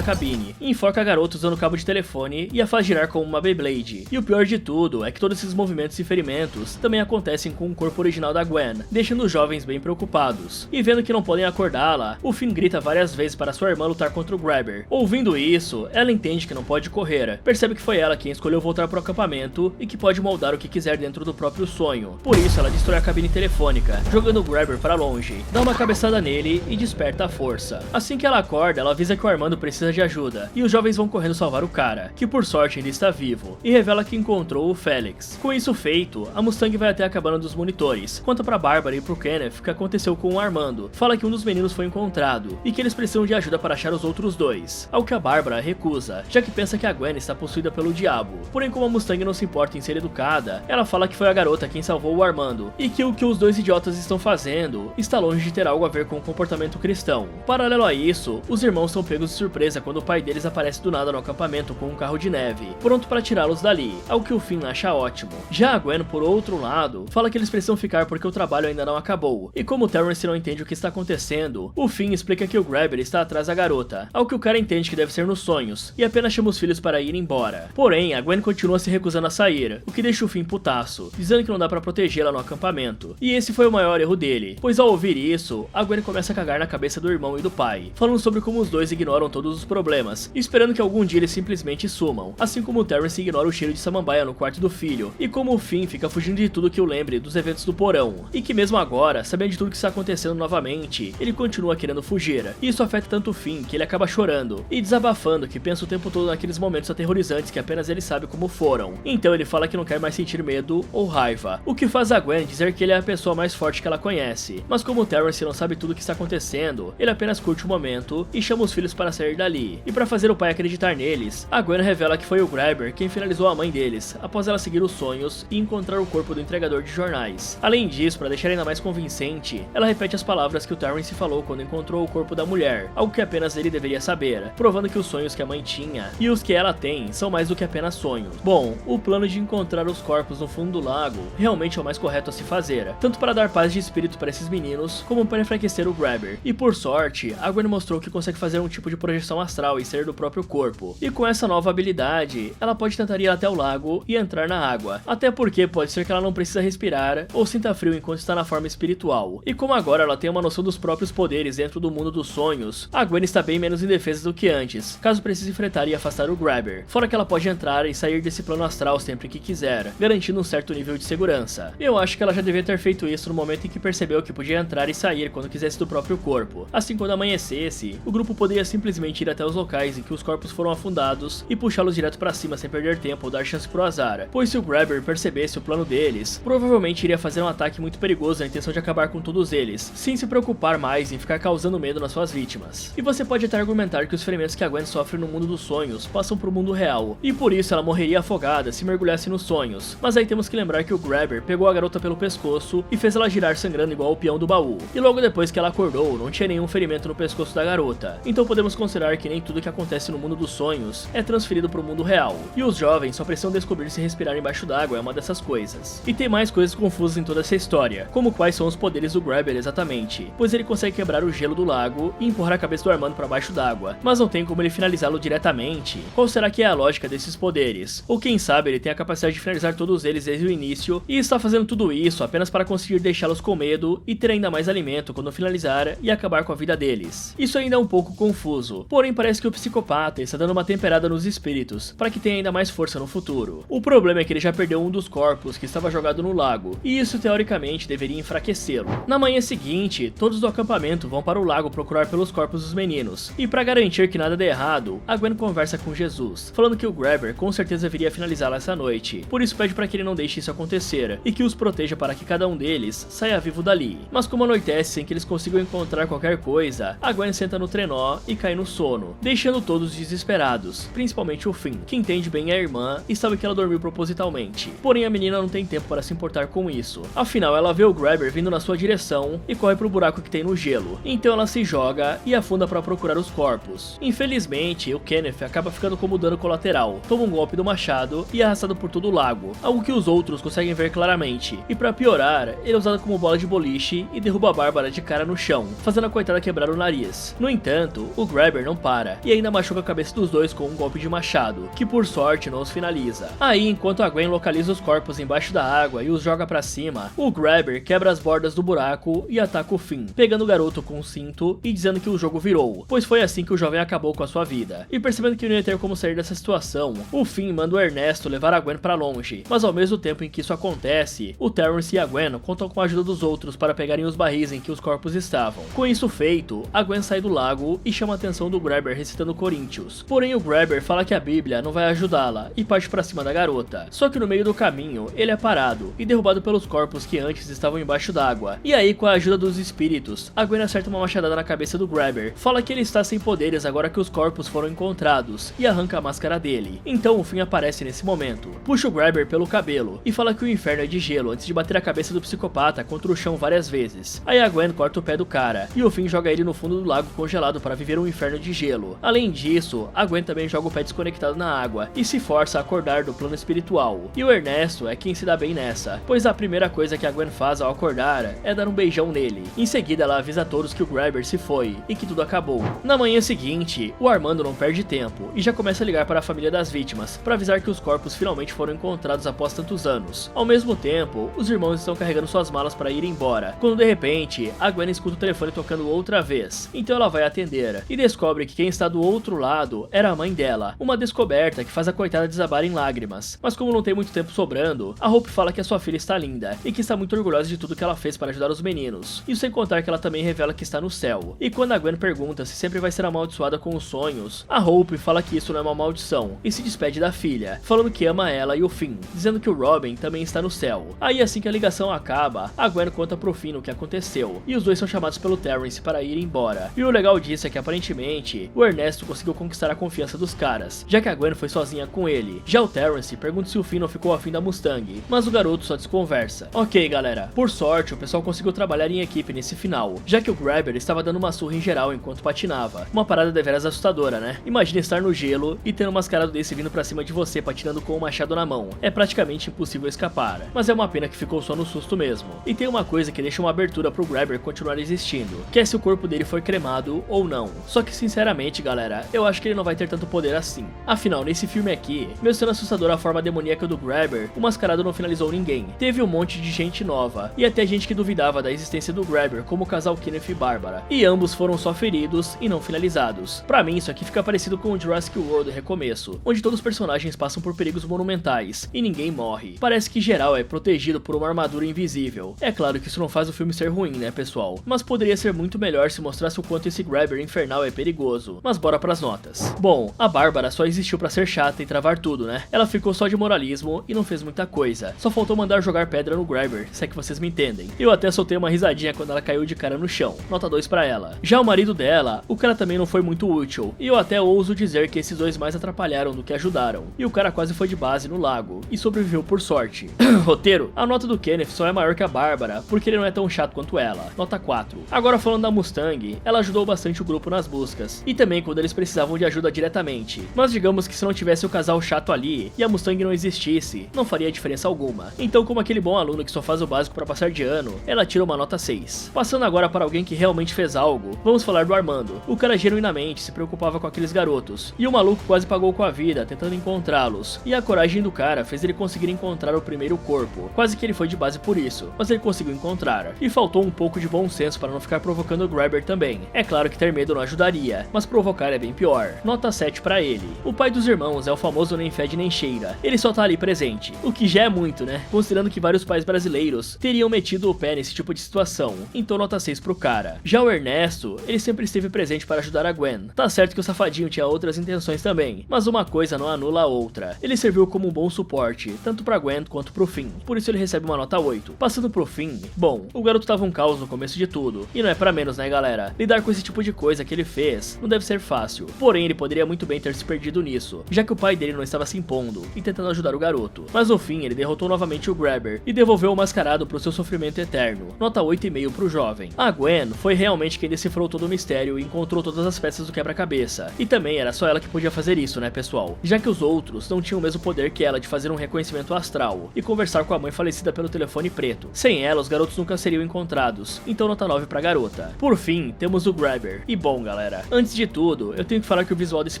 cabine e enforca a garota usando o cabo de telefone e a faz girar como uma Beyblade. E o pior de tudo é que todos esses movimentos e ferimentos também acontecem com o corpo original da Gwen, deixando os jovens bem preocupados. E vendo que não podem acordá-la, o Finn grita várias vezes para sua irmã lutar contra o Grabber. Ouvindo isso, ela entende que não pode correr, percebe que foi ela quem escolheu voltar para o acampamento e que pode moldar o que quiser dentro do próprio sonho. Por isso ela destrói a cabine telefônica, jogando o Grabber para longe, dá uma cabeçada nele e desperta a força. Assim que ela acorda, ela avisa que o Armando precisa de ajuda, e os jovens vão correndo salvar o cara, que por sorte ainda está vivo, e revela que encontrou o Felix. Com isso feito, a Mustang vai até a cabana dos monitores, conta pra Bárbara e pro Kenneth o que aconteceu com o Armando, fala que um dos meninos foi encontrado, e que eles precisam de ajuda para achar os outros dois, ao que a Bárbara recusa, já que pensa que a Gwen está possuída pelo diabo. Porém, como a Mustang não se importa em ser educada, ela fala que foi a garota quem salvou o Armando, e que o que os dois idiotas estão fazendo está longe de ter algo a ver com o comportamento cristão. Paralelo a isso, os irmãos são pegos de surpresa quando o pai deles aparece do nada no acampamento com um carro de neve, pronto para tirá-los dali, ao que o Finn acha ótimo. Já a Gwen, por outro lado, fala que eles precisam ficar porque o trabalho ainda não acabou, e como o Terrence não entende o que está acontecendo, o Finn explica que o Grabber está atrás da garota, ao que o cara entende que deve ser nos sonhos, e apenas chama os filhos para ir embora. Porém, a Gwen continua se recusando a sair, o que deixa o Finn putaço, dizendo que não dá para protegê-la no acampamento. E esse foi o maior erro dele, pois ao ouvir isso, a Gwen começa a cagar na cabeça do irmão e do pai, falando sobre como os dois ignoram todos os problemas, esperando que algum dia eles simplesmente sumam, assim como o Terrence ignora o cheiro de samambaia no quarto do filho, e como o Finn fica fugindo de tudo que o lembre dos eventos do porão, e que mesmo agora, sabendo de tudo que está acontecendo novamente, ele continua querendo fugir. E isso afeta tanto o Finn que ele acaba chorando e desabafando que pensa o tempo todo naqueles momentos aterrorizantes que apenas ele sabe como foram. Então ele fala que não quer mais sentir medo ou raiva, o que faz a Gwen dizer que ele é a pessoa mais forte que ela conhece. Mas como o Terrence não sabe tudo o que está acontecendo, ele apenas curte o momento e chama os filhos para sair dali. E para fazer o pai acreditar neles, a Gwen revela que foi o Grabber quem finalizou a mãe deles, após ela seguir os sonhos e encontrar o corpo do entregador de jornais. Além disso, para deixar ainda mais convincente, ela repete as palavras que o Terrence falou quando encontrou o corpo da mulher, algo que apenas ele deveria saber, provando que os sonhos que a mãe tinha e os que ela tem são mais do que apenas sonhos. Bom, o plano de encontrar os corpos no fundo do lago realmente é o mais correto a se fazer, tanto para dar paz de espírito para esses meninos, como para enfraquecer o Grabber. E por sorte, a Gwen mostrou que consegue fazer um tipo de projeção astral e ser do próprio corpo. E com essa nova habilidade, ela pode tentar ir até o lago e entrar na água, até porque pode ser que ela não precisa respirar ou sinta frio enquanto está na forma espiritual. E como agora ela tem uma noção dos próprios poderes dentro do mundo dos sonhos, a Gwen está bem menos indefesa do que antes, caso precise enfrentar e afastar o Grabber. Fora que ela pode entrar e sair desse plano astral sempre que quiser, garantindo um certo nível de segurança. Eu acho que ela já devia ter feito isso no momento em que percebeu que podia entrar e sair quando quisesse do próprio corpo. Assim, quando amanhecesse, o grupo poderia simplesmente ir até os locais em que os corpos foram afundados e puxá-los direto para cima sem perder tempo ou dar chance pro azar, pois se o Grabber percebesse o plano deles, provavelmente iria fazer um ataque muito perigoso na intenção de acabar com todos eles, sem se preocupar mais em ficar causando medo nas suas vítimas. E você pode até argumentar que os ferimentos que a Gwen sofre no mundo dos sonhos passam pro mundo real, e por isso ela morreria afogada se mergulhasse nos sonhos. Mas aí temos que lembrar que o Grabber pegou a garota pelo pescoço e fez ela girar sangrando igual o peão do baú, e logo depois que ela acordou, não tinha nenhum ferimento no pescoço da garota. Então podemos considerar que nem tudo que acontece no mundo dos sonhos é transferido pro mundo real, e os jovens só precisam descobrir se respirar embaixo d'água é uma dessas coisas. E tem mais coisas confusas em toda essa história, como quais são os poderes do Grabber exatamente, pois ele consegue quebrar o gelo do lago e empurrar a cabeça do Armando para baixo d'água, mas não tem como ele finalizá-lo diretamente. Qual será que é a lógica desses poderes? Ou quem sabe ele tem a capacidade de finalizar todos eles desde o início e está fazendo tudo isso apenas para conseguir deixá-los com medo e ter ainda mais alimento quando finalizar e acabar com a vida deles. Isso ainda é um pouco confuso, porém parece que o psicopata está dando uma temperada nos espíritos para que tenha ainda mais força no futuro. O problema é que ele já perdeu um dos corpos que estava jogado no lago, e isso teoricamente deveria enfraquecê-lo. Na manhã seguinte, todos do acampamento vão para o lago procurar pelos corpos dos meninos, e para garantir que nada dê errado, a Gwen conversa com Jesus, falando que o Grabber com certeza viria finalizá-la essa noite, por isso pede para que ele não deixe isso acontecer, e que os proteja para que cada um deles saia vivo dali. Mas como anoitece sem que eles consigam encontrar qualquer coisa, a Gwen senta no trenó e cai no sono, deixando todos desesperados, principalmente o Finn, que entende bem a irmã e sabe que ela dormiu propositalmente. Porém a menina não tem tempo para se importar com isso, afinal ela vê o Grabber vindo na sua direção e corre pro buraco que tem no gelo, então ela se joga e afunda para procurar os corpos. Infelizmente, o Kenneth acaba ficando como dano colateral, toma um golpe do machado e é arrastado por todo o lago, algo que os outros conseguem conseguem ver claramente. E pra piorar, ele é usado como bola de boliche e derruba a Bárbara de cara no chão, fazendo a coitada quebrar o nariz. No entanto, o Grabber não para, e ainda machuca a cabeça dos dois com um golpe de machado, que por sorte não os finaliza. Aí, enquanto a Gwen localiza os corpos embaixo da água e os joga pra cima, o Grabber quebra as bordas do buraco e ataca o Finn, pegando o garoto com um cinto e dizendo que o jogo virou, pois foi assim que o jovem acabou com a sua vida. E percebendo que não ia ter como sair dessa situação, o Finn manda o Ernesto levar a Gwen pra longe, mas ao mesmo tempo em que isso acontece, o Terrence e a Gwen contam com a ajuda dos outros para pegarem os barris em que os corpos estavam. Com isso feito, a Gwen sai do lago e chama a atenção do Grabber recitando Coríntios. Porém, o Grabber fala que a Bíblia não vai ajudá-la e parte pra cima da garota. Só que no meio do caminho, ele é parado e derrubado pelos corpos que antes estavam embaixo d'água. E aí, com a ajuda dos espíritos, a Gwen acerta uma machadada na cabeça do Grabber, fala que ele está sem poderes agora que os corpos foram encontrados e arranca a máscara dele. Então o Finn aparece nesse momento, puxa o Grabber pelo cabelo e fala que o inferno é de gelo antes de bater a cabeça do psicopata contra o chão várias vezes. Aí a Gwen corta o pé do cara e o Finn joga ele no fundo do lago congelado para viver um inferno de gelo. Além disso, a Gwen também joga o pé desconectado na água e se força a acordar do plano espiritual. E o Ernesto é quem se dá bem nessa, pois a primeira coisa que a Gwen faz ao acordar é dar um beijão nele. Em seguida ela avisa a todos que o Grabber se foi e que tudo acabou. Na manhã seguinte, o Armando não perde tempo e já começa a ligar para a família das vítimas para avisar que os corpos finalmente foram encontrados após tantos anos. Ao mesmo tempo, os irmãos estão carregando suas malas para ir embora, quando de repente a Gwen escuta o telefone tocando outra vez. Então ela vai atender e descobre que quem está do outro lado era a mãe dela, uma descoberta que faz a coitada desabar em lágrimas. Mas como não tem muito tempo sobrando, a Hope fala que a sua filha está linda e que está muito orgulhosa de tudo que ela fez para ajudar os meninos. Isso sem contar que ela também revela que está no céu. E quando a Gwen pergunta se sempre vai ser amaldiçoada com os sonhos, a Hope fala que isso não é uma maldição e se despede da filha, falando que ama ela e o Finn, dizendo que o Robin também está no céu. Aí assim que a ligação acaba, a Gwen conta pro Finn o que aconteceu, e os dois são chamados pelo Terrence para ir embora. E o legal disso é que aparentemente, o Ernesto conseguiu conquistar a confiança dos caras, já que a Gwen foi sozinha com ele. Já o Terrence pergunta se o Finn não ficou afim da Mustang, mas o garoto só desconversa. Ok galera, por sorte o pessoal conseguiu trabalhar em equipe nesse final, já que o Grabber estava dando uma surra em geral enquanto patinava. Uma parada deveras assustadora, né? Imagina estar no gelo e ter um mascarado desse vindo pra cima de você patinando com um machado na mão. É praticamente impossível escapar, mas é uma pena que ficou só no susto mesmo. E tem uma coisa que deixa uma abertura pro Grabber continuar existindo, que é se o corpo dele foi cremado ou não. Só que sinceramente galera, eu acho que ele não vai ter tanto poder assim. Afinal, nesse filme aqui, mesmo sendo assustadora a forma demoníaca do Grabber, o mascarado não finalizou ninguém. Teve um monte de gente nova, e até gente que duvidava da existência do Grabber, como o casal Kenneth e Bárbara. E ambos foram só feridos e não finalizados. Pra mim, isso aqui fica parecido com o Jurassic World Recomeço, onde todos os personagens passam por perigos monumentais e ninguém morre. Parece que geral é protegido por uma armadura invisível. É claro que isso não faz o filme ser ruim, né pessoal? Mas poderia ser muito melhor se mostrasse o quanto esse Grabber infernal é perigoso. Mas bora pras notas. Bom, a Bárbara só existiu pra ser chata e travar tudo, né? Ela ficou só de moralismo e não fez muita coisa. Só faltou mandar jogar pedra no Grabber, se é que vocês me entendem. Eu até soltei uma risadinha quando ela caiu de cara no chão. Nota 2 pra ela. Já o marido dela, o cara também não foi muito útil. E eu até ouso dizer que esses dois mais atrapalharam do que ajudaram. E o cara quase foi de base no lago. E sobreviveu por sorte. Roteiro. A nota do Kenneth só é maior que a Bárbara, porque ele não é tão chato quanto ela. Nota 4. Agora falando da Mustang, ela ajudou bastante o grupo nas buscas. E também quando eles precisavam de ajuda diretamente. Mas digamos que se não tivesse o casal chato ali, e a Mustang não existisse, não faria diferença alguma. Então como aquele bom aluno que só faz o básico pra passar de ano, ela tira uma nota 6. Passando agora para alguém que realmente fez algo, vamos falar do Armando. O cara genuinamente se preocupava com aqueles garotos. E o maluco quase pagou com a vida tentando encontrá-los. E a coragem do cara fez ele conseguir encontrar o primeiro corpo. Quase que ele foi de base por isso, mas ele conseguiu encontrar. E faltou um pouco de bom senso para não ficar provocando o Grabber também. É claro que ter medo não ajudaria, mas provocar é bem pior. Nota 7 pra ele. O pai dos irmãos é o famoso nem fede nem cheira. Ele só tá ali presente, o que já é muito, né? Considerando que vários pais brasileiros teriam metido o pé nesse tipo de situação. Então nota 6 pro cara. Já o Ernesto, ele sempre esteve presente para ajudar a Gwen. Tá certo que o safadinho tinha outras intenções também, mas uma coisa não anula a outra. Ele serviu como um bom suporte, tanto pra Gwen quanto pro Finn. Por isso ele recebe uma nota 8. Passando pro Finn, bom, o garoto tava um caos no começo de tudo. E não é pra menos, né galera? Lidar com esse tipo de coisa que ele fez não deve ser fácil. Porém, ele poderia muito bem ter se perdido nisso, já que o pai dele não estava se impondo e tentando ajudar o garoto. Mas no fim, ele derrotou novamente o Grabber e devolveu o mascarado pro seu sofrimento eterno. Nota 8,5 pro jovem. A Gwen foi realmente quem decifrou todo o mistério e encontrou todas as peças do quebra-cabeça. E também era só ela que podia fazer isso, né pessoal? Já que os outros não tinham o mesmo poder que ela de fazer um reconhecimento astral. hospital e conversar com a mãe falecida pelo telefone preto. Sem ela, os garotos nunca seriam encontrados, então nota 9 pra garota. Por fim, temos o Grabber. E bom, galera, antes de tudo, eu tenho que falar que o visual desse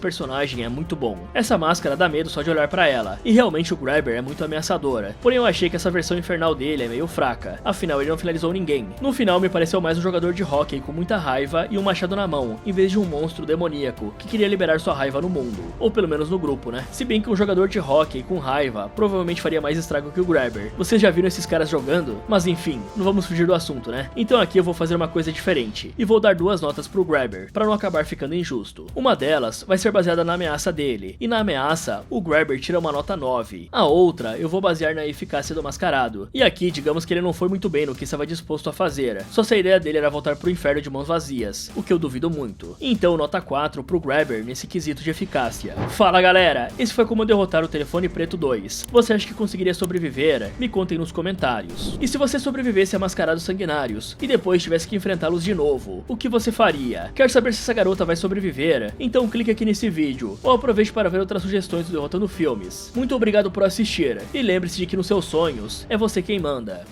personagem é muito bom. Essa máscara dá medo só de olhar pra ela, e realmente o Grabber é muito ameaçadora. Porém eu achei que essa versão infernal dele é meio fraca, afinal ele não finalizou ninguém. No final me pareceu mais um jogador de hóquei com muita raiva e um machado na mão, em vez de um monstro demoníaco que queria liberar sua raiva no mundo, ou pelo menos no grupo, né? Se bem que um jogador de hóquei com raiva provavelmente faria mais estrago que o Grabber. Vocês já viram esses caras jogando? Mas enfim, não vamos fugir do assunto, né? Então aqui eu vou fazer uma coisa diferente, e vou dar 2 notas pro Grabber, pra não acabar ficando injusto. Uma delas vai ser baseada na ameaça dele, e na ameaça, o Grabber tira uma nota 9. A outra eu vou basear na eficácia do mascarado. E aqui, digamos que ele não foi muito bem no que estava disposto a fazer, só se a ideia dele era voltar pro inferno de mãos vazias, o que eu duvido muito. Então nota 4 pro Grabber nesse quesito de eficácia. Fala galera, esse foi como derrotar o Telefone Preto 2. Você acha que conseguiria sobreviver? Me contem nos comentários. E se você sobrevivesse a mascarados sanguinários, e depois tivesse que enfrentá-los de novo, o que você faria? Quer saber se essa garota vai sobreviver? Então clique aqui nesse vídeo, ou aproveite para ver outras sugestões do Derrotando Filmes. Muito obrigado por assistir, e lembre-se de que nos seus sonhos, é você quem manda.